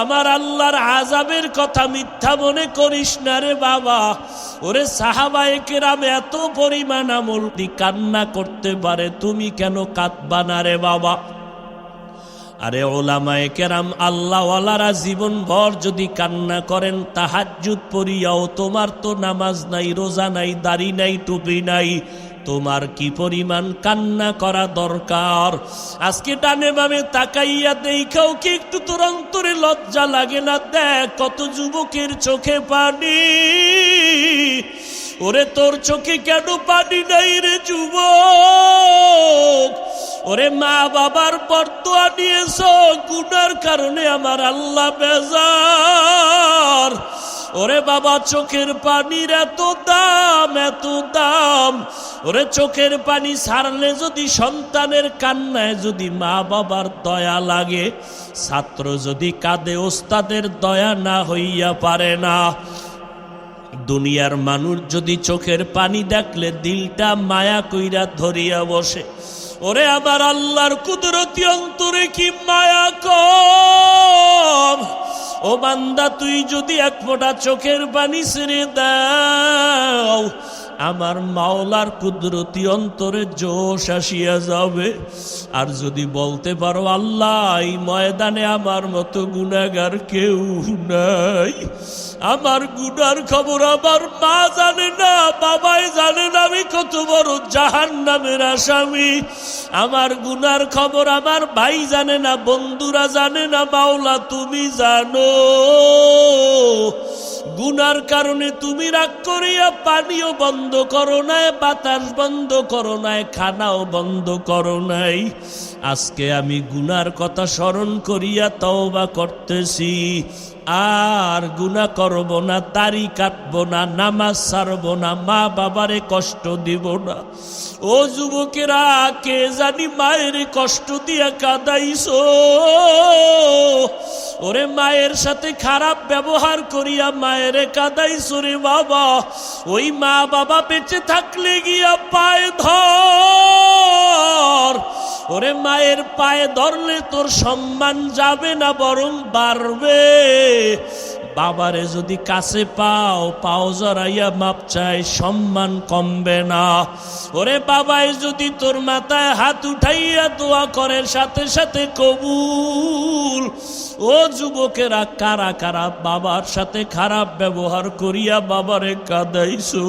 Speaker 1: আমার আল্লাহর আযাবের কথা মিথ্যা মনে করিস না রে বাবা। ওরে সাহাবায়ে কেরাম এত পরিমাণ আমল কান্না করতে পারে, তুমি কেন কাঁদবা না রে বাবা? আরে ওলামায়ে কেরাম আল্লাহওয়ালারা জীবন ভর যদি কান্না করেন, তাহাজ্জুদ পড়িয়াও, তোমার তো নামাজ নাই, রোজা নাই, দাড়ি নাই, টুপি নাই, তোমার কি পরিমাণ কান্না করা দরকার? আজকে ডানে বামে তাকাইয়া দেখাও কি একটু তোর অন্তরে লজ্জা লাগে না? দেখ কত যুবকের চোখে পানি। ওরে তোর চোখে কেন পানি নাই রে যুবক? ওরে মা বাবার বরদোয়া নিয়েছ, গুনার কারণে আমার আল্লাহ বেজার। ওরে বাবা, চোখের পানির এত দাম, এত দাম। ওরে চোখের পানি ছাড়লে যদি সন্তানের কান্নায় যদি মা বাবার দয়া লাগে, ছাত্র যদি কাঁদে ওস্তাদের দয়া না হইয়া পারে না। দুনিয়ার মানুষ যদি চোখের পানি দেখলে দিলটা মায়া কইরা ধরিয়া বসে, ওরে আবার আল্লাহর কুদরতি অন্তরে কি মায়া কম? ও বান্দা, তুই যদি এক ফোঁটা চোখের পানি ছেড়ে দাও, আমার মাওলার কুদরতি অন্তরে জোশ আসিয়া যাবে। আর যদি বলতে পারো আল্লাহ, এই ময়দানে আমার মতো গুনাহগার কেউ নাই, আমার গুনার খবর আমার মা জানে না, বাবাই জানে না আমি কত বড় জাহান্নামের আসামি, আমার গুনার খবর আমার ভাই জানে না, বন্ধুরা জানে না, মাওলা তুমি জানো। গুনার কারণে তুমি রাগ করিয়া পানিও বন্ধ করো নাই, বাতাস বন্ধ করো নাই, খানাও বন্ধ করো নাই। আজকে আমি গুনার কথা স্মরণ করিয়া তওবা করতেছি, আর গুনাহ করব না, দাড়ি কাটবো না, নামাজ ছাড়বো না, মা বাবারে কষ্ট দিব না। ও যুবকেরা, কে জানি মায়ের কষ্ট দিয়া কাঁদাইছো? ওরে মায়ের সাথে খারাপ ব্যবহার করিয়া মায়েরে কাঁদাইছো রে বাবা। ওই মা বাবা বেঁচে থাকলে গিয়া পায়ে ধর। ওরে মায়ের পায়ে ধরলে তোর সম্মান যাবে না, বরং বাড়বে। বাবারে যদি কাছে পাও, পাও জড়াইয়া মাপ চাই, সম্মান কমবে না। ওরে বাবাই যদি তোর মাথায় হাত উঠাইয়া দোয়া করে, সাথে সাথে কবুল। ও যুবকেরা, কারা কারা বাবার সাথে খারাপ ব্যবহার করিয়া বাবারে কাঁদাইছো?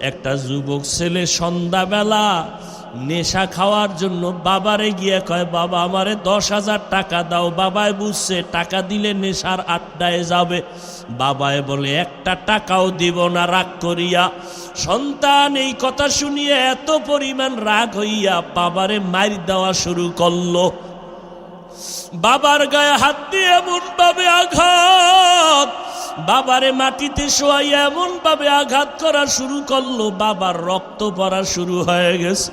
Speaker 1: একটা যুবক ছেলে সন্ধ্যাবেলা নেশা খাওয়ার জন্য বাবারে গিয়ে কয়, বাবা আমারে 10,000 টাকা দাও। বাবায় বুঝছে টাকা দিলে নেশার আড্ডায় যাবে। বাবায় বলে একটা টাকাও দিব না, রাগ করিয়া। সন্তান এই কথা শুনিয়ে এত পরিমাণ রাগ হইয়া বাবারে মার দেওয়া শুরু করলো। বাবার গায়ে হাত দিয়ে এমন ভাবে আঘাত, বাবারে মাটিতে শোয়াইয়া এমন ভাবে আঘাত করা শুরু করলো, বাবার রক্ত পড়া শুরু হয়ে গেছে।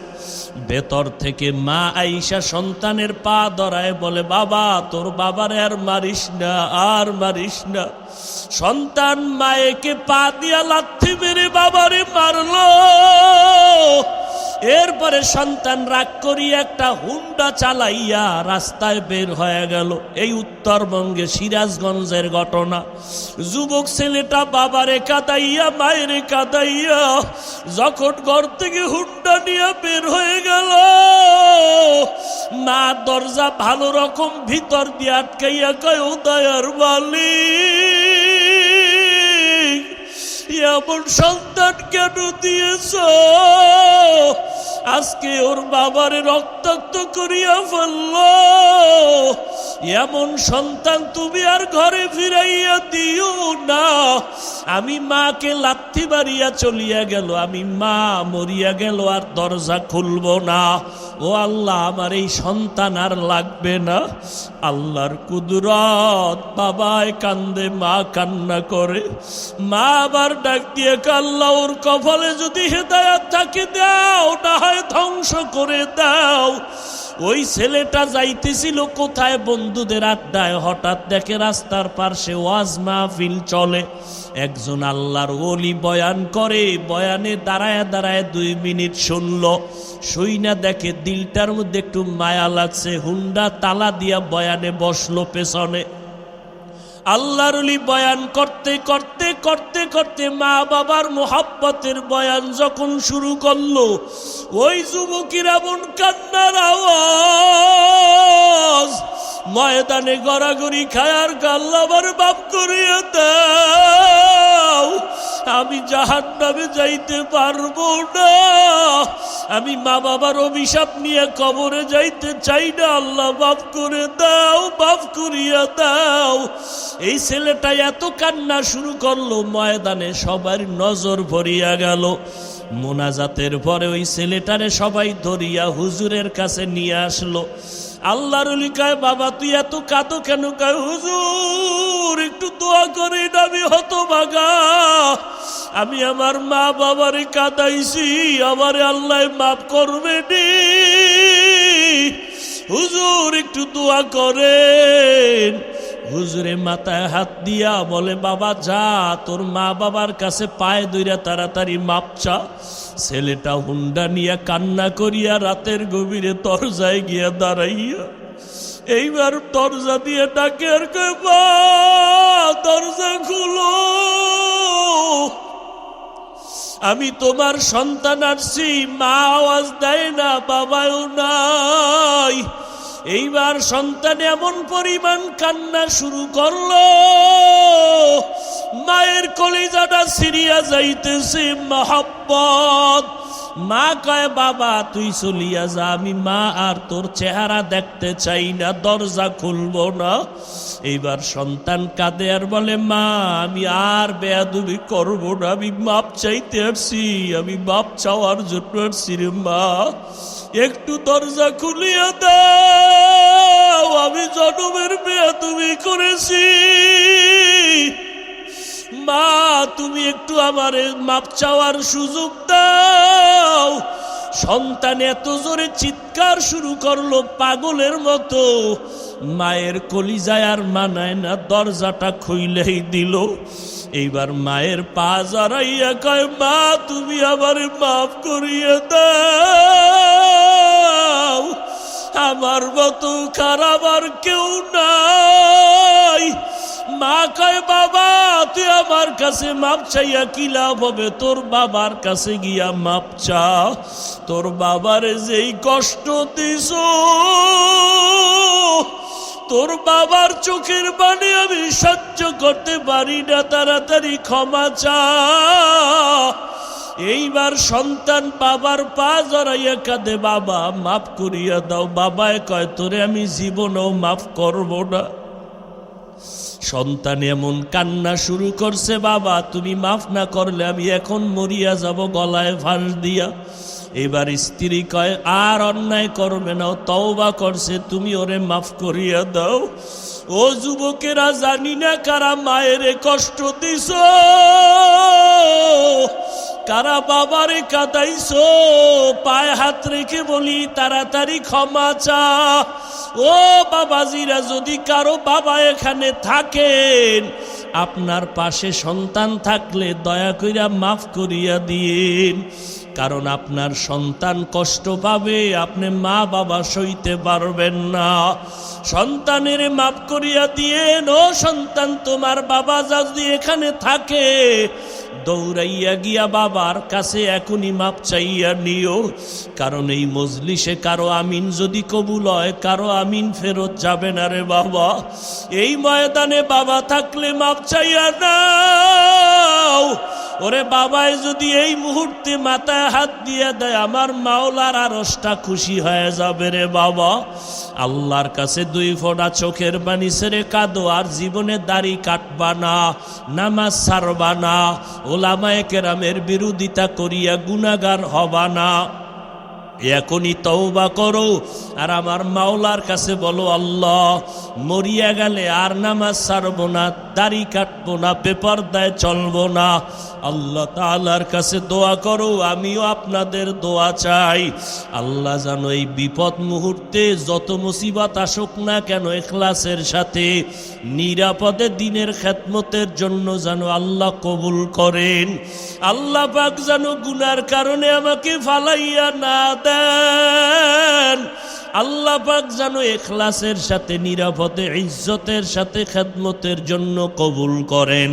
Speaker 1: ভেতর থেকে মা আইসা সন্তানের পা ধরায় বলে, বাবা তোর বাবারে আর মারিস না, আর মারিস না। সন্তান মায়েকে পা দিয়া লাথি মেরে বাবারে মারলো। এরপরে সন্তান রাগ করিয়া একটা হুন্ডা চালাইয়া রাস্তায় বের হয়ে গেল। এই উত্তরবঙ্গে সিরাজগঞ্জের ঘটনা। যুবক ছেলেটা বাবারে কাঁদাইয়া মায়েরে কাঁদাইয়া যখন ঘর থেকে হুন্ডা নিয়ে বের হয়ে গেল, মা দরজা ভালো রকম ভিতর দিয়ে আটকাইয়া কয়, ও দয়ার মালিক, এমন সন্তান কেন দিয়েছ? আজকে ওর বাবারে রক্তাক্ত করিয়া ফেলল। এমন সন্তান তুমি আর ঘরে ফিরাইয়া দিও না। আমি মাকে লাথি মারিয়া চলিয়া গেল, আমি মা মরিয়া গেল, আর দরজা খুলব না। ও আল্লাহ আমার এই সন্তান আর লাগবে না। আল্লাহর কুদরত, বাবায় কান্দে, মা কান্না করে। মা আবার ডাক দিয়ে আল্লাহ ওর কপালে যদি হেদায়েত থাকে দাও, না হয় ধ্বংস করে দাও। ওই ছেলেটা যাইতেছিল কোথায়, বন্ধুদের আড্ডায়, হঠাৎ দেখে রাস্তার পাশে ওয়াজ মাহফিল চলে, একজন আল্লাহর ওলি বয়ান করে। বয়ানে দাঁড়ায় দাঁড়ায় 2 মিনিট শুনলো, শুইনা দেখে দিলটার মধ্যে একটু মায়া লাগছে, হুন্ডা তালা দিয়া বয়ানে বসলো পেছনে। আল্লাহর ওলি বয়ান করতে করতে করতে করতে মা বাবার মোহাব্বতের বয়ান যখন শুরু করলো, ওই যুবকের এমন কান্নার আওয়াজ, ময়দানে গড়াগড়ি খায় আর আল্লাহ আমার বাপ করিয়ে দাও, আমি জাহান্নামে যাইতে পারবো না, আমি মা বাবার অভিশাপ নিয়ে কবরে যাইতে চাই না, আল্লাহ মাফ করে দাও, মাফ করিয়া দাও। এই ছেলেটা এত কান্না শুরু করলো, ময়দানে সবার নজর ভরিয়া গেল। মোনাজাতের পরে ওই ছেলেটারে সবাই ধরিয়া হুজুরের কাছে নিয়ে আসলো। আল্লাহর ওলি কয়, বাবা তুই এত কাঁদো কেন? কয়, হুজুর একটু দোয়া করে, আমি হতভাগা, আমি আমার মা বাবারে কাঁদাইছি, আমারে আল্লাহ মাফ করবে নি, হুজুর একটু দোয়া করেন। হুজুরে মাথায় হাত দিয়া বলে, বাবা যা, তোর মা বাবার কাছে পায়ে ধইরা তাড়াতাড়ি মাপ চা। ছেলেটা হুন্ডা নিয়ে কান্না করিয়া রাতের গভীরে দরজায় গিয়া দাঁড়াইয়া এইবার দরজা দিয়ে ডাকে আর কয়, মা দরজা খুলো, আমি তোমার সন্তান আসছি। মা আওয়াজ দেয় না, বাবাও নাই। এইবার সন্তান এমন পরিমাণ কান্না শুরু করলো, মায়ের কলিজাটা ছিঁড়িয়া যাইতেছে মহব্বত। মা কয়, বাবা তুই চলিয়া যা, আমি মা আর তোর চেহারা দেখতে চাই না, দরজা খুলবো না। এইবার সন্তান কাঁদে আর বলে, মা আমি আর বেয়াদবি করবো না, আমি মাপ চাইতে আসছি, আমি মাপ চাওয়ার জন্য আসছি রে মা, একটু দরজা খুলিয়া দাও, আমি জনমের বেয়াদবি করেছি, মা তুমি একটু আমারে মাপ চাওয়ার সুযোগ দাও। সন্তান এত জোরে চিৎকার শুরু করলো পাগলের মতো, মায়ের কলিজায় আর মানায় না, দরজাটা খুইলেই দিল। এইবার মায়ের পা জড়াইয়া কয়, মা তুমি আমারে মাফ করিয়ে দাও, আমার মতো খারাপ আর কেউ নাই। মা কয়, বাবা তুই আমার কাছে মাপ চাইয়া কি লাভ হবে, তোর বাবার কাছে গিয়া মাপ চা, তোর বাবার যেই কষ্ট দিস, তোর বাবার চোখের পানি আমি সহ্য করতে পারি না, তাড়াতাড়ি ক্ষমা চা। এইবার সন্তান বাবার পা জড়াইয়া কাঁদে, বাবা মাফ করিয়া দাও। বাবায় কয়, তোরে আমি জীবনেও মাফ করব না। সন্তান এমন কান্না শুরু করছে, বাবা তুমি মাফ না করলে আমি এখন মরিয়া যাব গলায় ফাঁস দিয়া। এবার স্ত্রী কয়, আর অন্যায় করবে না, তওবা করছে, তুমি ওরে মাফ করিয়া দাও। ও যুবকেরা, জানি না কারা মায়ের কষ্ট দিছ, কারা বাবারে কাঁদাইছো, পায়ে হাত রেখে বলি তাড়াতাড়ি ক্ষমা চা। ও বাবাজিরা, যদি কারো বাবা এখানে থাকেন, আপনার পাশে সন্তান থাকলে দয়া কইরা মাফ করিয়া দিন, কারণ আপনার সন্তান কষ্ট পাবে, আপনি মা বাবা সইতে পারবেন না। সন্তানের মাফ করিয়া দিয়েন। ও সন্তান, তোমার বাবা যদি এখানে থাকে, দৌড়াইয়া গিয়া বাবার কাছে এখনই মাপ চাইয়া নিও, কারণ এই মজলিসে কারো আমিন যদি কবুল হয়, কারো আমিন ফেরত যাবে না রে বাবা। এই ময়দানে বাবা থাকলে মাপ চাইয়া নাও। ওরে বাবাই যদি এই মুহূর্তে মাথায় হাত দিয়ে দেয়, আমার মাওলার আরশটা খুশি হয়ে যাবে রে বাবা। আল্লাহর কাছে 2 ফোঁটা চোখের পানি ছেড়ে কাঁদো, আর জীবনে দাড়ি কাটবা না, নামাজ ছাড়বা না, ওলামায়ে কেরামের বিরোধিতা করিয়া গুনাহগার হবা না। এখনই তওবা করো আর আমার মাওলার কাছে বলো, আল্লাহ মরিয়া গেলে আর নামাজ ছাড়বো না, দাড়ি কাটবো না, বেপরদায় চলবো না। আল্লাহ তাআলার কাছে দোয়া করো, আমিও আপনাদের দোয়া চাই। আল্লাহ জানো এই বিপদ মুহূর্তে যত মুসিবত আসুক না কেন, ইখলাসের সাথে নিরাপদে দিনের খেদমতের জন্য যেন আল্লাহ কবুল করেন। আল্লাহ পাক যেন গুনার কারণে আমাকে ফালাইয়া না দেন। আল্লাহ পাক যেন ইখলাসের সাথে নিরাপদে ইজ্জতের সাথে খেদমতের জন্য কবুল করেন।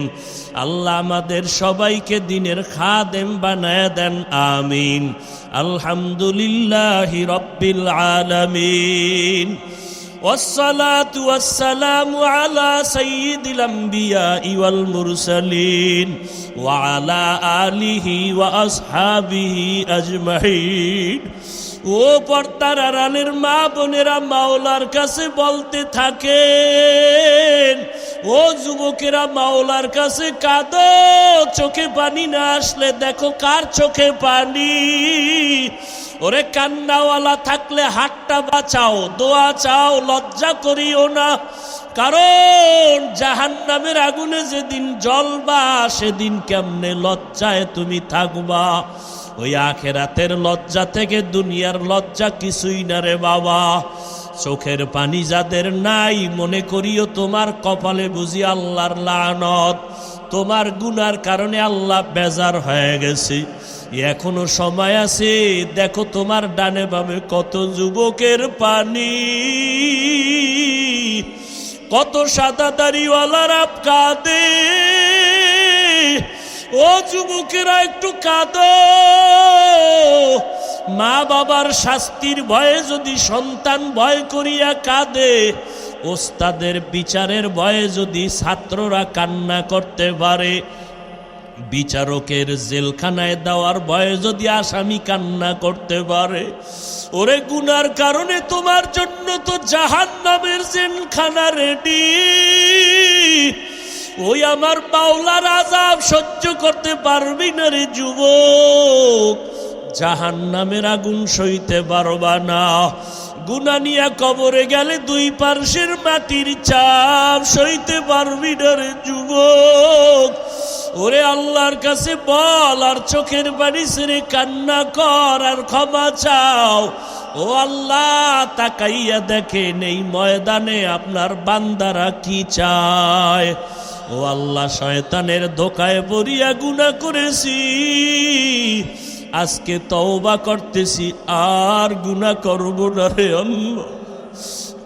Speaker 1: আল্লাহ আমাদের সবাইকে দিনের খাদেম বানায় দেন, আমিন। আলহামদুলিল্লাহি রাব্বিল আলামিন, ওয়াসসালাতু ওয়াসসালামু আলা সাইয়্যিদিল আমবিয়াই ওয়াল মুরসালিন ওয়া আলা আলিহি ওয়া আসহাবিহি আজমাইন। ও পর্দার আড়ালের মা বোনেরা, মাওলার কাছে বলতে থাকেন। ও যুবকেরা, মাওলার কাছে কাঁদো। চোখে পানি না আসলে দেখো কার চোখে পানি। ওরে কান্নাওয়ালা থাকলে হাতটা বাঁচাও, দোয়া চাও, লজ্জা করিও না। কারণ জাহান্নামের আগুনে যেদিন জ্বলবা সেদিন কেমনে লজ্জায় তুমি থাকবা। ওই আখেরাতের লজ্জা থেকে দুনিয়ার লজ্জা কিছুই না রে বাবা। চোখের পানি যাদের নাই, মনে করিও তোমার কপালে বুঝি আল্লাহর লানত। তোমার গুনার কারণে আল্লাহ বেজার হয়ে গেছে। এখনো সময় আছে, দেখো তোমার ডানে বামে কত যুবকের পানি, কত সাদা দাড়িওয়ালারা কাঁদে। ও যুবকেরা একটু কাঁদো। মা বাবার শাস্তির ভয়ে যদি সন্তান ভয় করিয়া কাঁদে, ওস্তাদের বিচারের ভয়ে যদি ছাত্ররা কান্না করতে পারে, বিচারকের জেলখানায় দেওয়ার ভয়ে যদি আসামি কান্না করতে পারে, ওরে গুনার কারণে তোমার জন্য তো জাহান্নামের জেলখানা রেডি। ওই আমার মাওলার আযাব সহ্য করতে পারবি না রে যুবক, জাহান্নামের আগুন সইতে পারবা না। গুনাহ নিয়া কবরে গেলে দুই পার্শ্বের মাটির চাপ সইতে পারবি না রে যুবক। ওরে আল্লাহর কাছে বল আর চোখের পানি ছেড়ে কান্না কর আর ক্ষমা চাও। ও আল্লাহ, তাকাইয়া দেখেন এই ময়দানে আপনার বান্দারা কি চায়। ও আল্লাহ, শয়তানের ধোকায় পড়িয়া গুনাহ করেছি, আজকে তওবা করতেছি, আর গুনাহ করব না রে আল্লাহ।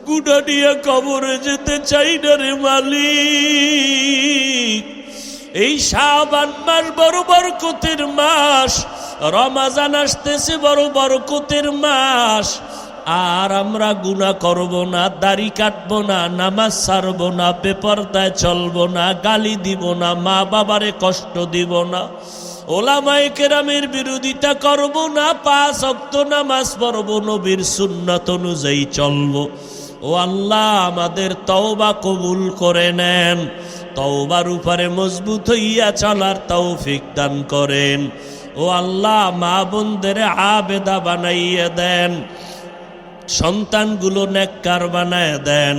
Speaker 1: গুনাহ নিয়ে কবরে যেতে চাই না রে মালিক। এই শাবান মাস বড় বরকতের মাস, রমজান আসতেছে বড় বরকতের মাস। আর আমরা গুনাহ করব না, দাড়ি কাটবো না, নামাজ ছাড়বো না, বেপরদায় চলবো না, গালি দিব না, মা বাবারে কষ্ট দিব না, ওলামায়ে কেরামের বিরোধিতা করব না, 5 ওয়াক্ত নামাজ পড়বো, নবীর সুন্নাত অনুযায়ী চলবো। ও আল্লাহ, আমাদের তওবা কবুল করে নেন। তওবার উপরে মজবুত হইয়া চলার তৌফিক দান করেন। ও আল্লাহ, মা বোনদের আবেদা বানাইয়া দেন, সন্তানগুলো নেককার বানায় দেন,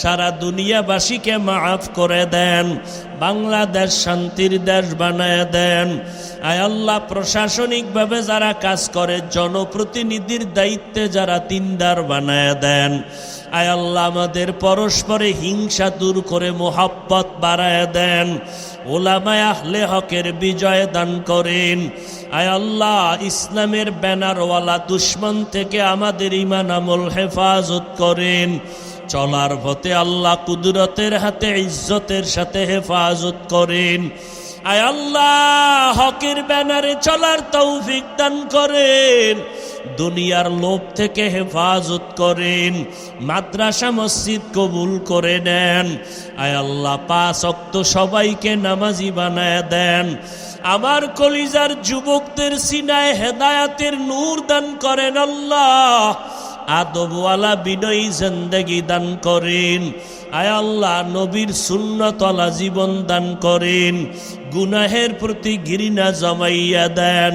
Speaker 1: সারা দুনিয়াবাসীকে মাফ করে দেন, বাংলাদেশ শান্তির দেশ বানায় দেন। আয় আল্লাহ, প্রশাসনিকভাবে যারা কাজ করে, জনপ্রতিনিধির দায়িত্বে যারা দিনদার বানায় দেন। আয় আল্লাহ, আমাদের পরস্পরে হিংসা দূর করে মোহাব্বত বাড়ায় দেন। ওলামায়ে আহলে হকের বিজয় দান করেন। আয় আল্লাহ, ইসলামের ব্যানারওয়ালা দুশ্মন থেকে আমাদের ঈমান আমল হেফাজত করেন। চলার পথে আল্লাহ কুদরতের হাতে ইজ্জতের সাথে হেফাজত করেন। আয় আল্লাহ, হকের ব্যানারে চলার তৌফিক দান করেন। দুনিয়ার লোভ থেকে হেফাজত করেন। মাদ্রাসা মসজিদ কবুল করে নেন। আয় আল্লাহ, 5 ওয়াক্ত সবাইকে নামাজি বানায় দেন। আমার কলিজার যুবকদের সিনায় হেদায়াতের নূর দান করেন আল্লাহ। আদবওয়ালা বিনয়ী জিন্দেগি দান করেন। আয় আল্লাহ নবীর সুন্নতওয়ালা জীবন দান করেন। গুনাহের প্রতি ঘৃণা জমাইয়া দেন।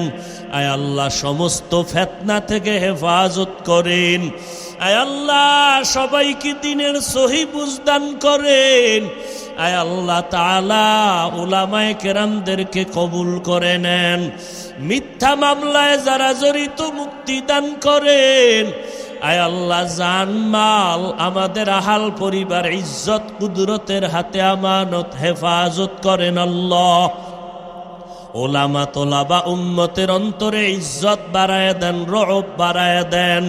Speaker 1: আয় আল্লাহ সমস্ত ফিতনা থেকে হেফাজত করেন। আয় আল্লাহ সবাইকে দিনের সহি বুঝ দান করেন। আয় আল্লাহ তাআলা উলামায়ে কেরামদেরকে কবুল করে নেন। মিথ্যা মামলায় যারা জড়িত মুক্তি দান করেন। আয় আল্লাহ জান মাল আমাদের আহাল পরিবার ইজ্জত কুদরতের হাতে আমানত হেফাজত করেন আল্লাহ। ওলামা তোলাবা উম্মতের অন্তরে ইজ্জত বাড়ায় দেন, রব বাড়ায় দেন,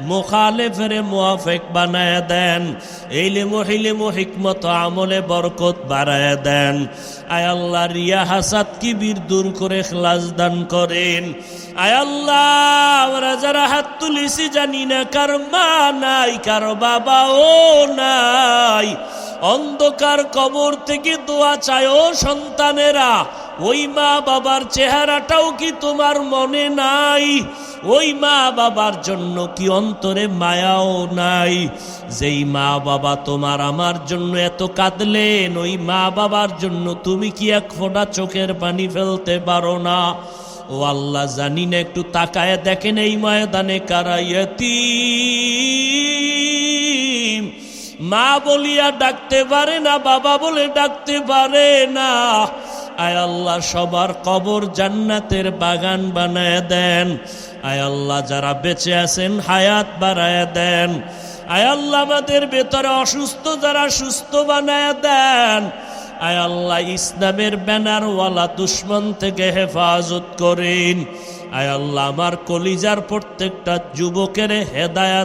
Speaker 1: মুখালেফের মুয়াফেক বানায় দেন, ইলমু হিকমত আমলে বরকত বাড়ায় দেন। আয় আল্লাহ রিয়া হাসাদ কিবির দূর করে ইখলাস দান করেন। আয় আল্লাহ আমরা যারা হাত তুলেছি জানি না কার মা নাই, কার বাবাও নাই, অন্ধকার কবর থেকে দোয়া চায় ও সন্তানেরা। ওই মা বাবার চেহারাটাও কি তোমার মনে নাই? ওই মা বাবার জন্য কি অন্তরে মায়াও নাই? যেই মা বাবা তোমার আমার জন্য এত কাঁদলেন, ওই মা বাবার জন্য তুমি কি এক ফোঁটা চোখের পানি ফেলতে পারো না? ও আল্লাহ জানি না, একটু তাকায় দেখেন এই ময়দানে কারা ইয়তীম, মা বলিয়া ডাকতে পারে না, বাবা বলে ডাকতে পারে না। আয় আল্লাহ সবার কবর জান্নাতের বাগান বানায় দেন। আয় আল্লাহ যারা বেঁচে আছেন হায়াত বাড়ায় দেন। আয় আল্লাহ আমাদের ভেতরে অসুস্থ যারা সুস্থ বানায় দেন। আয় আল্লাহ ইসলামের ব্যানারওয়ালা দুশ্মন থেকে হেফাজত করেন। আয় আল্লাহ আমার কলিজার প্রত্যেকটা যুবকের হেদায়াত